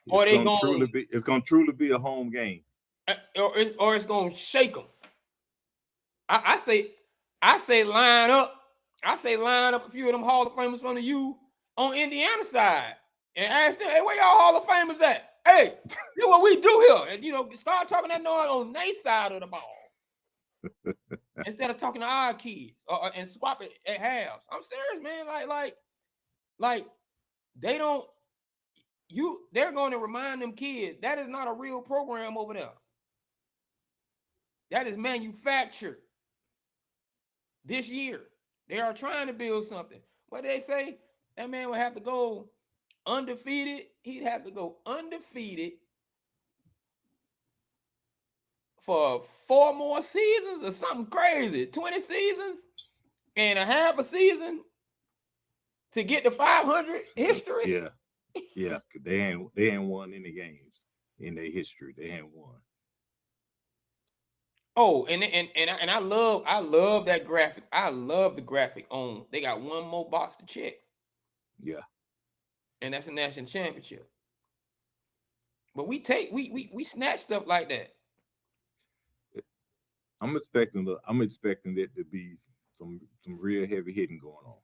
it's gonna truly be a home game, or it's gonna shake them. I say line up. I say line up a few of them Hall of Famers from the U on Indiana side and ask them, hey, where y'all Hall of Famers at? Hey, this is what we do here. And start talking that noise on their side of the ball. Instead of talking to our kids and swap it at halves. I'm serious, man. Like they don't. They're going to remind them kids that is not a real program over there. That is manufactured this year. They are trying to build something. What they say? That man would have to go undefeated. He'd have to go undefeated for 4 more seasons or something crazy. 20 seasons and a half a season to get to 500 history. Yeah. They ain't won any games in their history. They ain't won. Oh, and I love that graphic. I love the graphic on. They got one more box to check. Yeah. And that's a national championship. But we snatch stuff like that. I'm expecting it to be some real heavy hitting going on.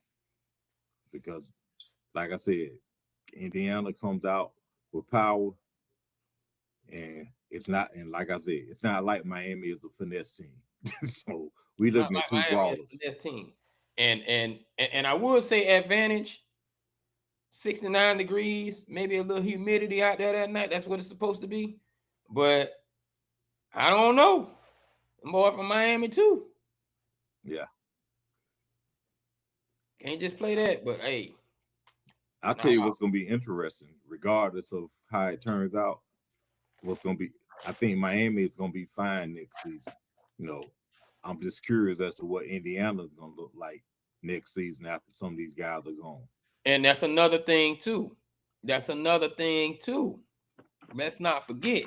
Because like I said, Indiana comes out with power, and it's not, and like I said, it's not like Miami is a finesse team. So we looking at two brawlers. Finesse team. And I would say advantage 69 degrees, maybe a little humidity out there that night. That's what it's supposed to be. But I don't know. I'm boy from Miami too. Yeah. Can't just play that, but hey. I'll tell you what's going to be interesting, regardless of how it turns out. I think Miami is going to be fine next season. I'm just curious as to what Indiana is going to look like next season after some of these guys are gone. And that's another thing too. Let's not forget.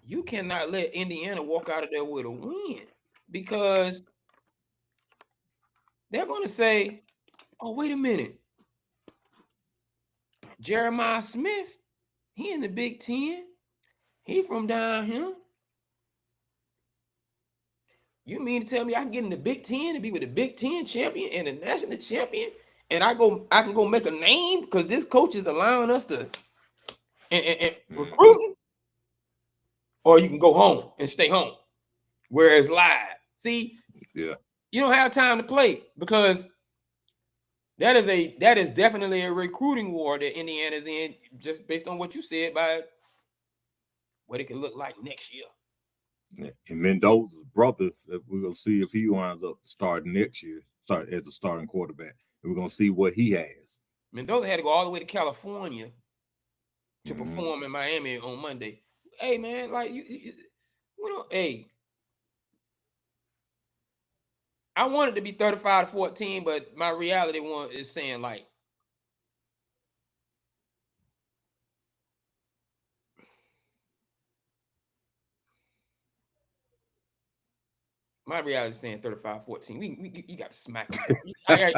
You cannot let Indiana walk out of there with a win, because they're going to say, oh, wait a minute. Jeremiah Smith, he in the Big Ten. He from down here. You mean to tell me I can get in the Big Ten and be with the Big Ten champion and the national champion, and I can go make a name because this coach is allowing us to and recruiting, or you can go home and stay home where it's live. See, Yeah, you don't have time to play because that is definitely a recruiting war that Indiana's in, just based on what you said by what it could look like next year. and Mendoza's brother, we're gonna see if he winds up starting next year, start as a starting quarterback. And we're gonna see what he has. Mendoza had to go all the way to California to perform in Miami on Monday. Hey man, like you know, hey, I wanted to be 35-14, but my reality one is saying like my reality is saying 35-14. You got to smack them. Hey,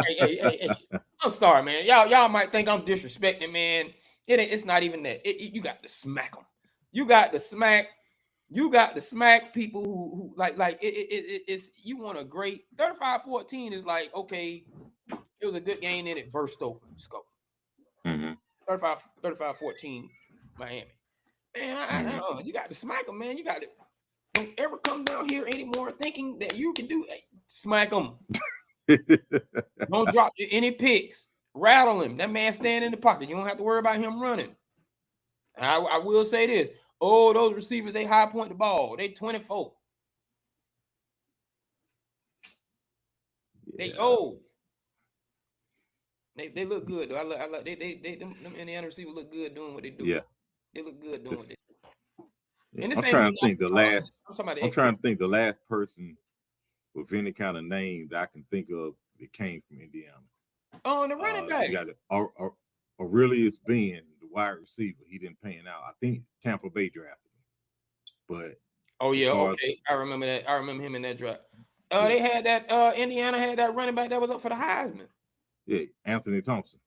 I'm sorry, man. Y'all might think I'm disrespecting, man. It's not even that. You got to smack them. You got to smack people who like it's you want a great 35-14 is like, okay, it was a good game and it burst open. Scope. 35-14 Miami. Man, you got to smack them, man. You got to don't ever come down here anymore thinking that you can do smack them. Don't drop any picks. Rattle him. That man stand in the pocket. You don't have to worry about him running. And I will say this. Oh, those receivers, they high point the ball. They 24. Yeah. They look good though. I love them Indiana receivers look good doing what they do. Yeah. They look good doing what they do. Yeah. I'm trying to think the last person with any kind of name that I can think of that came from Indiana. Oh, the running back. You got it. Aurelius Ben, the wide receiver. He didn't pan out. I think Tampa Bay drafted him. But okay. I remember that. I remember him in that draft. They had that Indiana had that running back that was up for the Heisman. Yeah, Anthony Thompson.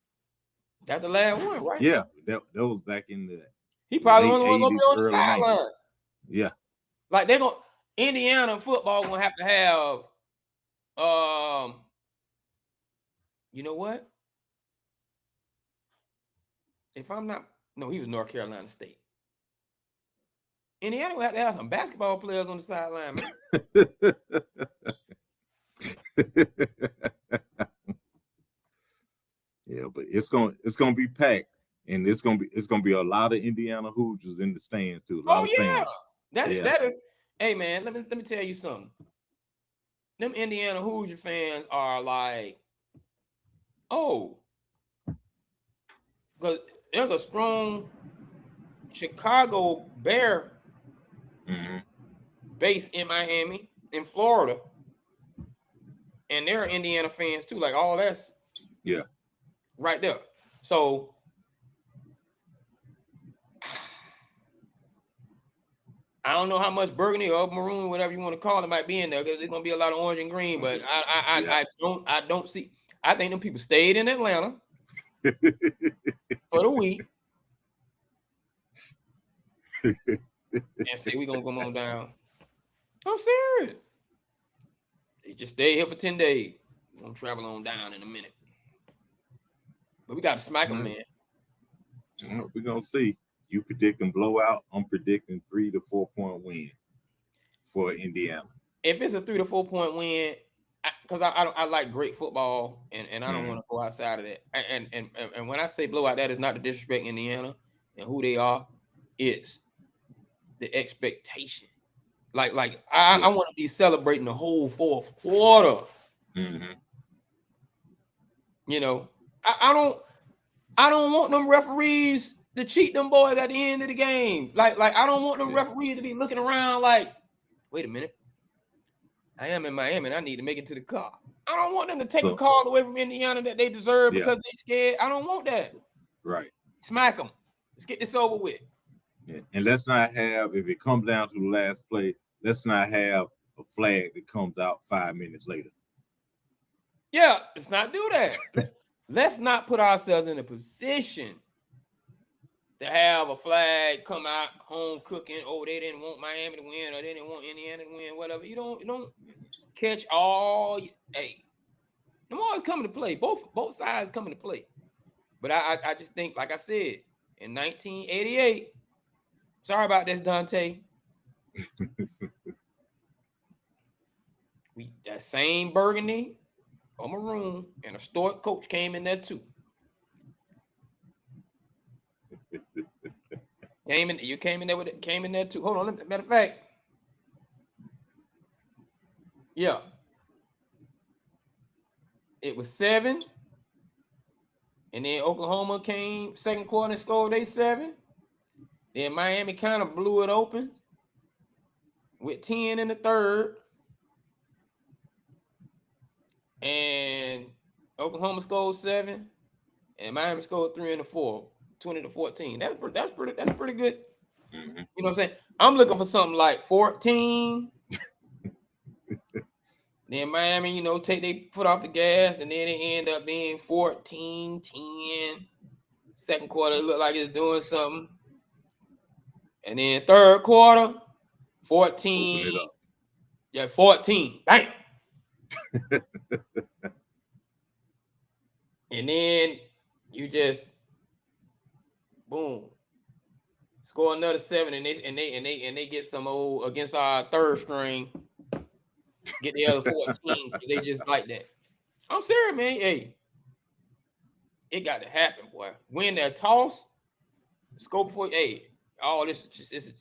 That's the last one, right? Yeah, that was back in the he probably only one gonna be on the sideline. Yeah. Like they're gonna Indiana football gonna have to have you know what? If I'm not he was North Carolina State. Indiana will have to have some basketball players on the sideline, man. Yeah, but it's gonna be packed, and it's gonna be a lot of Indiana Hoosiers in the stands too. A lot of fans. That is. Hey man, let me tell you something. Them Indiana Hoosier fans are like, because there's a strong Chicago Bear base in Miami, in Florida, and they're Indiana fans too. Like all that's right there. So I don't know how much burgundy or maroon, whatever you want to call it, might be in there because there's gonna be a lot of orange and green. But I don't see. I think them people stayed in Atlanta for the week and say we're gonna come on down. I'm serious. They just stay here for 10 days. We're gonna travel on down in a minute. But we got to smack them, man. We're gonna see. You predicting blowout. I'm predicting 3 to 4 point win for Indiana. If it's a 3 to 4 point win, because I like great football, and I don't want to go outside of that. And when I say blowout, that is not to disrespect Indiana and who they are. It's the expectation. Like I want to be celebrating the whole fourth quarter. You know, I don't want them referees to cheat them boys at the end of the game. Like I don't want them referees to be looking around like, wait a minute, I am in Miami and I need to make it to the car. I don't want them to take a call away from Indiana that they deserve because they're scared. I don't want that. Right. Smack them. Let's get this over with. Yeah. And let's not have, if it comes down to the last play, let's not have a flag that comes out 5 minutes later. Yeah, let's not do that. Let's not put ourselves in a position to have a flag come out home cooking. Oh, they didn't want Miami to win, or they didn't want Indiana to win, whatever. You don't catch all. Hey, them always coming to play. Both sides coming to play. But I just think, like I said, in 1988. Sorry about this, Dante. That same burgundy or maroon and a Stoic coach came in there too. Came in there too. Hold on, matter of fact, yeah, it was 7, and then Oklahoma came second quarter and scored 7. Then Miami kind of blew it open with 10 in the third, and Oklahoma scored 7, and Miami scored 3 in the fourth. 20-14. That's pretty good. Mm-hmm. You know what I'm saying? I'm looking for something like 14. Then Miami, take their foot off the gas, and then it end up being 14-10. Second quarter, it looked like it's doing something. And then third quarter, 14. Open it up. Yeah, 14. Bam. And then you just boom. Score another 7, and they get some old against our third string. Get the other 14. They just like that. I'm serious, man. Hey, it got to happen, boy. Win that toss, score before. Hey, all this is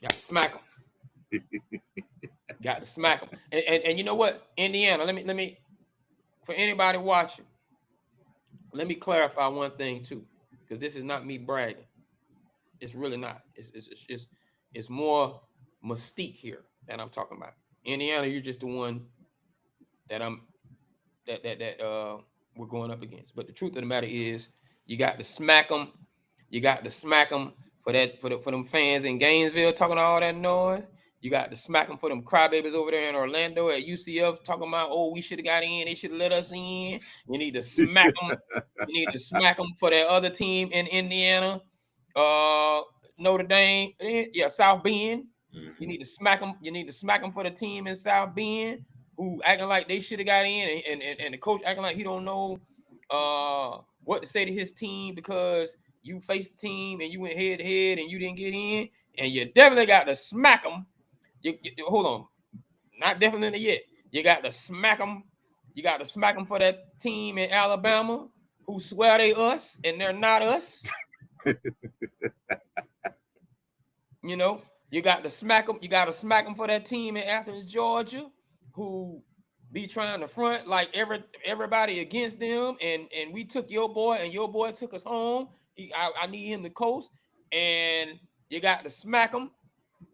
got to smack them. Got to smack them. And you know what, Indiana? Let me for anybody watching, let me clarify one thing too, because this is not me bragging. It's really not. It's more mystique here that I'm talking about. Indiana, you're just the one that we're going up against. But the truth of the matter is, you got to smack them. You got to smack them for them fans in Gainesville talking all that noise. You got to smack them for them crybabies over there in Orlando at UCF talking about, oh, we should have got in. They should have let us in. You need to smack them. You need to smack them for that other team in Indiana. Notre Dame, yeah, South Bend. Mm-hmm. You need to smack them. You need to smack them for the team in South Bend who acting like they should have got in, and the coach acting like he don't know what to say to his team because you faced the team and you went head to head and you didn't get in, and you definitely got to smack them. You hold on, not definitely yet. You got to smack them. You got to smack them for that team in Alabama who swear they us and they're not us. You got to smack them. You got to smack them for that team in Athens, Georgia, who be trying to front like everybody against them. And we took your boy, and your boy took us home. I need him to coast. And you got to smack them.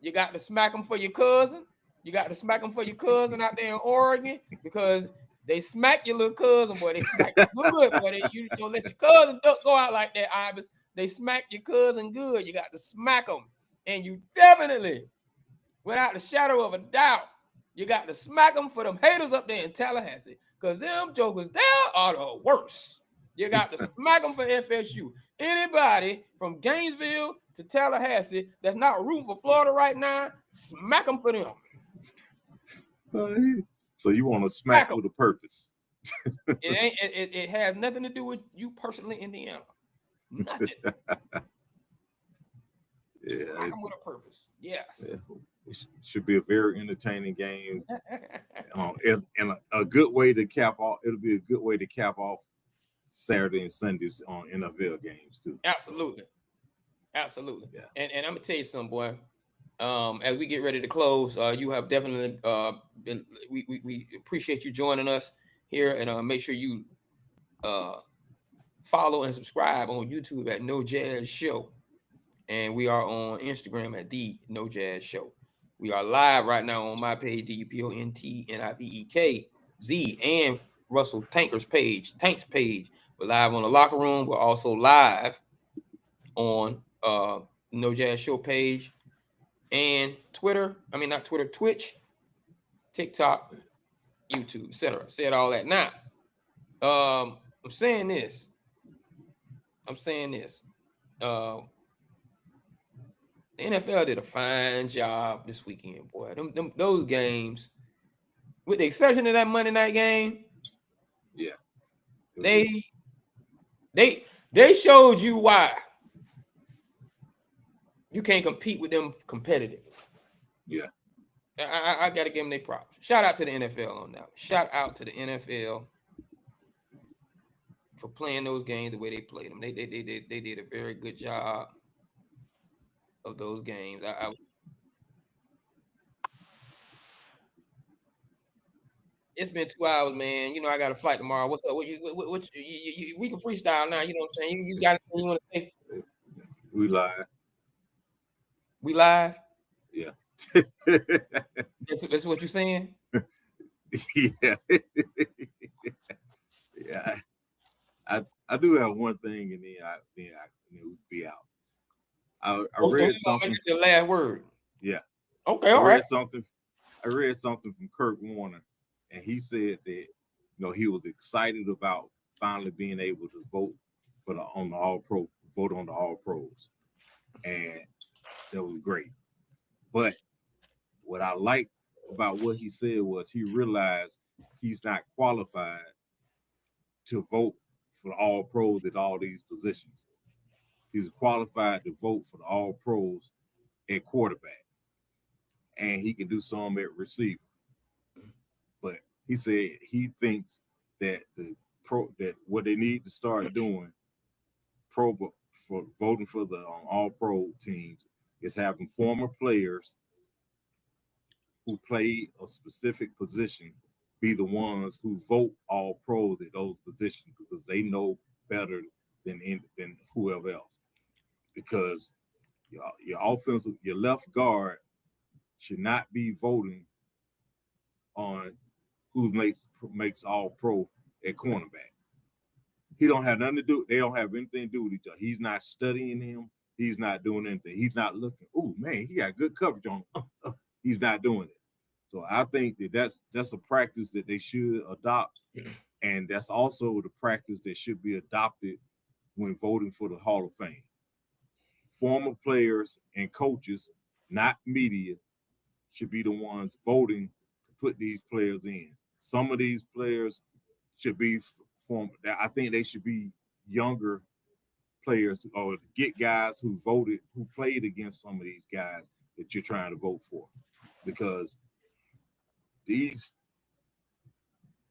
You got to smack them for your cousin. You got to smack them for your cousin out there in Oregon because they smack your little cousin, boy. They smack you good, boy. You don't let your cousin go out like that, Ibis. They smack your cousin good. You got to smack them. And you definitely, without the shadow of a doubt, you got to smack them for them haters up there in Tallahassee. Because them jokers there are the worst. You got to smack them for FSU. Anybody from Gainesville to Tallahassee that's not rooting for Florida right now, smack them for them. So you want to smack with a purpose. It has nothing to do with you personally, Indiana. Nothing. Yeah, with a purpose. Yes. Yeah. It should be a very entertaining game. And a good way to cap off. It'll be a good way to cap off Saturday and Sundays on NFL games too. Absolutely. Yeah. And I'm gonna tell you something, boy. As we get ready to close, you have definitely been. We appreciate you joining us here, and make sure you follow and subscribe on YouTube at No Jazz Show. And we are on Instagram at The No Jazz Show. We are live right now on my page, DUPONTNIVEKZ, and Russell Tank's page. We're live on the Locker Room. We're also live on No Jazz Show page and Twitter. I mean, not Twitter, Twitch, TikTok, YouTube, etc. Said all that. Now, I'm saying this. The NFL did a fine job this weekend, boy. Those games, with the exception of that Monday night game, Yeah. they showed you why you can't compete with them competitively. Yeah. I got to give them their props. Shout out to the NFL on that. Shout out to the NFL for playing those games the way they played them. They did a very good job of those games. It's been 2 hours, man. You know I got a flight tomorrow. What's up? We can freestyle now. You know what I'm saying? You got anything you want to say? We live. We live. Yeah. That's what you're saying. Yeah. Yeah. I do have one thing, and then we'll be out. I read something. Make it the last word. Yeah. Okay. All right. I read something from Kurt Warner, and he said that he was excited about finally being able to vote on the All Pros, and that was great. But what I liked about what he said was he realized he's not qualified to vote for the All Pros at all these positions. He's qualified to vote for the All Pros at quarterback, and he can do some at receiver. But he said he thinks that that what they need to start doing for voting for the All Pro teams is having former players who play a specific position be the ones who vote All Pros at those positions, because they know better than whoever else. Because your left guard should not be voting on who makes All Pro at cornerback. He don't have nothing to do. They don't have anything to do with each other. He's not studying him. He's not doing anything. He's not looking. Oh man, he got good coverage on him. He's not doing it. So I think that's a practice that they should adopt, and that's also the practice that should be adopted when voting for the Hall of Fame. Former players and coaches, not media, should be the ones voting to put these players in. Some of these players should be I think they should be younger players, or get guys who played against some of these guys that you're trying to vote for, because these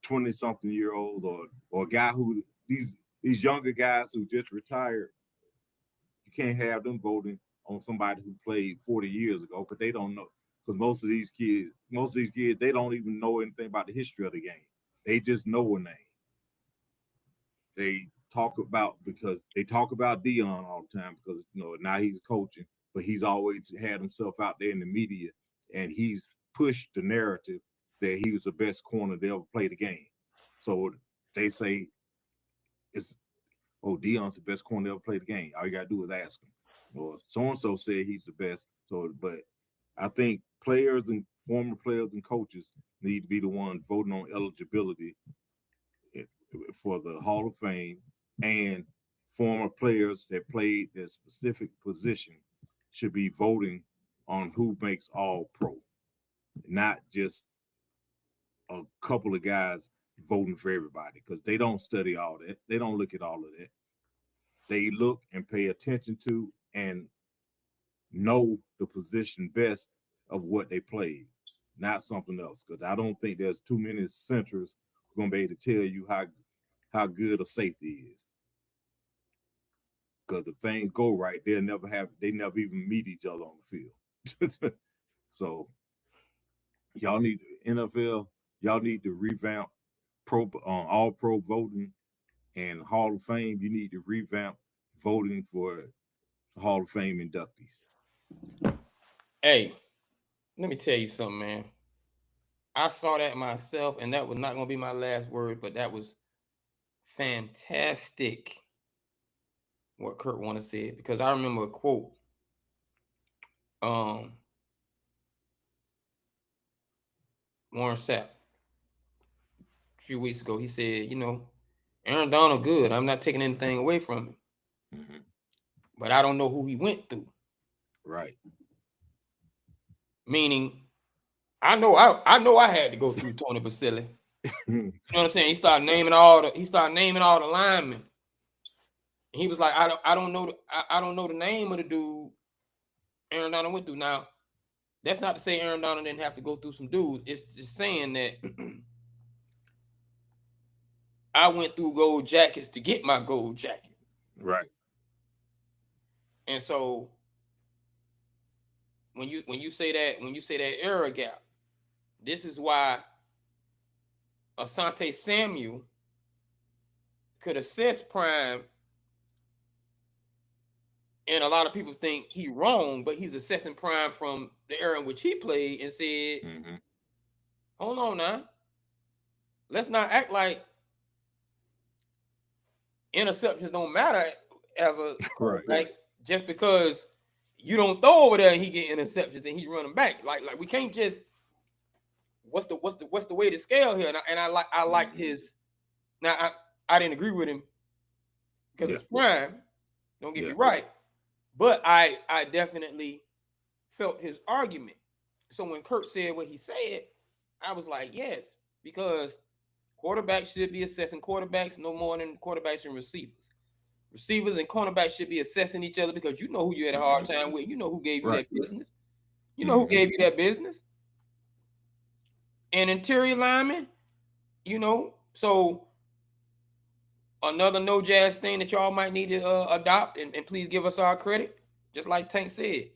20-something-year-olds or a guy who these younger guys who just retired, you can't have them voting on somebody who played 40 years ago, because they don't know. Because most of these kids, they don't even know anything about the history of the game. They just know a name. They talk about Deion all the time, because now he's coaching, but he's always had himself out there in the media, and he's pushed the narrative that he was the best corner to ever play the game. So they say Deion's the best corner to ever play the game. All you gotta do is ask him. Or so-and-so said he's the best. So, but I think players and former players and coaches need to be the ones voting on eligibility for the Hall of Fame, and former players that played their specific position should be voting on who makes All Pro, not just a couple of guys voting for everybody, because they don't study all that. They don't look at all of that. They look and pay attention to and know the position best of what they played, not something else. Because I don't think there's too many centers who are going to be able to tell you how good a safety is. Because if things go right, they never even meet each other on the field. So y'all need NFL. Y'all need to revamp All Pro voting and Hall of Fame. You need to revamp voting for Hall of Fame inductees. Hey, let me tell you something, man. I saw that myself, and that was not going to be my last word, but that was fantastic what Kurt Warner said, because I remember a quote. Warren Sapp, a few weeks ago, he said, Aaron Donald good. I'm not taking anything away from him. Mm-hmm. but I don't know who he went through. Right. Meaning, I know I had to go through Tony Basile. You know what I'm saying? He started naming all the linemen. And he was like, I don't know the name of the dude Aaron Donald went through. Now, that's not to say Aaron Donald didn't have to go through some dudes. It's just saying that I went through gold jackets to get my gold jacket. Right. And so when you say that era gap, this is why Asante Samuel could assess Prime, and a lot of people think he wrong, but he's assessing Prime from the era in which he played and said, hold on now. Let's not act like interceptions don't matter as a right. Like just because you don't throw over there and he get interceptions and he run them back. Like we can't just what's the way to scale here? And I like his. Now I didn't agree with him because it's Prime. Don't get me right, but I definitely felt his argument. So when Kurt said what he said, I was like, yes, because quarterbacks should be assessing quarterbacks no more than quarterbacks and receivers. Receivers and cornerbacks should be assessing each other because you know who you had a hard time with. You know who gave you that business. You know who gave you that business. And interior linemen, so another no jazz thing that y'all might need to adopt, and please give us our credit, just like Tank said.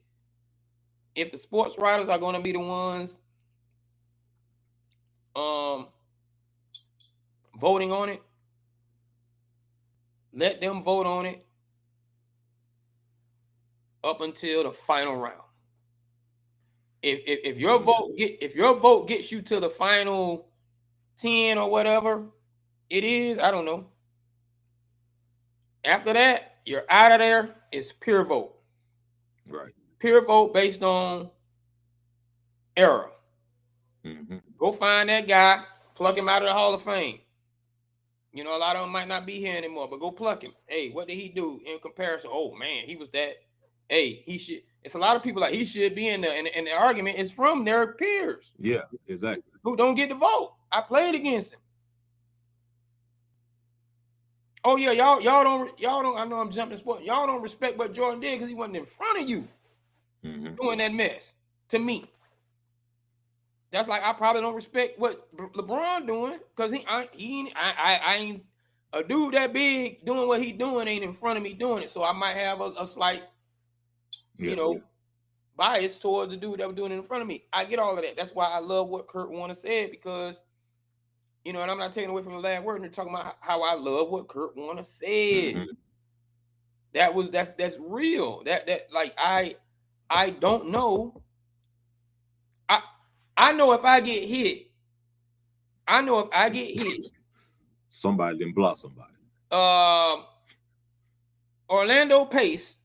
If the sports writers are going to be the ones voting on it, let them vote on it up until the final round. If your vote gets you to the final 10 or whatever it is, I don't know. After that, you're out of there. It's pure vote. Right. Pure vote based on era. Go find that guy, plug him out of the Hall of Fame. A lot of them might not be here anymore, but go pluck him. Hey, what did he do in comparison? Oh man, he was that. Hey, he should. It's a lot of people like he should be in there, and the argument is from their peers. Yeah, exactly. Who don't get the vote. I played against him. Oh yeah, y'all don't. I know I'm jumping sport. Y'all don't respect what Jordan did because he wasn't in front of you doing that mess. To me, that's like I probably don't respect what LeBron doing because I ain't a dude that big doing what he doing ain't in front of me doing it. So I might have a slight, bias towards the dude that was doing it in front of me. I get all of that. That's why I love what Kurt Warner said because, and I'm not taking away from the last word. And talking about how I love what Kurt Warner said. That's real. That like I don't know. I know if I get hit. Somebody didn't block somebody. Orlando Pace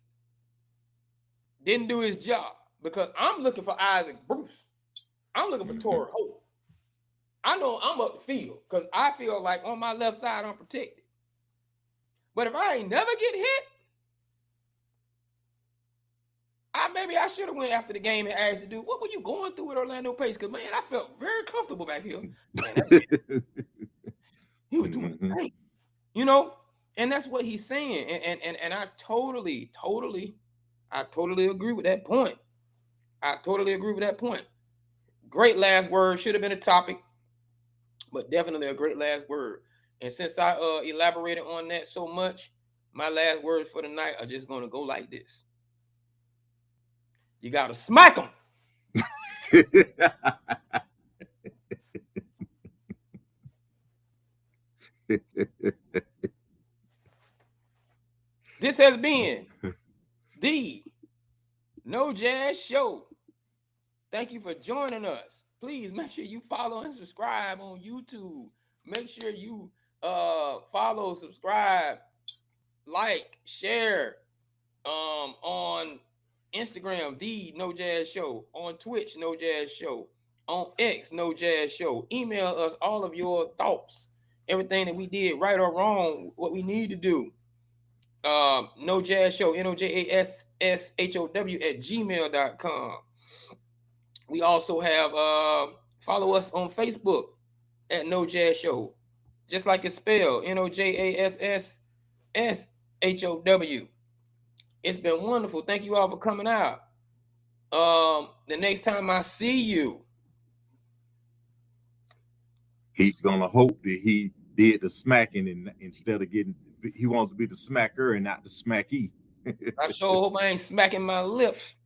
didn't do his job because I'm looking for Isaac Bruce. I'm looking for Torrey Holt. I know I'm up the field because I feel like on my left side I'm protected. But if I ain't never get hit, maybe I should have went after the game and asked the dude, what were you going through with Orlando Pace? Because, man, I felt very comfortable back here. He was doing great, and that's what he's saying. And I totally agree with that point. Great last word. Should have been a topic, but definitely a great last word. And since I elaborated on that so much, my last words for the night are just going to go like this. You got to smack them. This has been the No Jazz Show. Thank you for joining us. Please make sure you follow and subscribe on YouTube. Make sure you follow, subscribe, like, share on Instagram, the No Jazz Show, on Twitch, No Jazz Show, on X, No Jazz Show. Email us all of your thoughts, everything that we did right or wrong, what we need to do. No Jazz Show, NOJASSHOW@gmail.com. We also have follow us on Facebook at No Jazz Show, just like it's spelled, NOJASSSHOW. It's been wonderful. Thank you all for coming out. The next time I see you, he's gonna hope that he did the smacking and instead of getting, he wants to be the smacker and not the smacky. I sure hope I ain't smacking my lips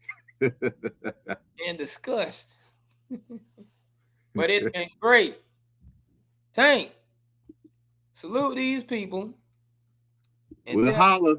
in disgust. But it's been great. Tank, salute these people. We'll holler.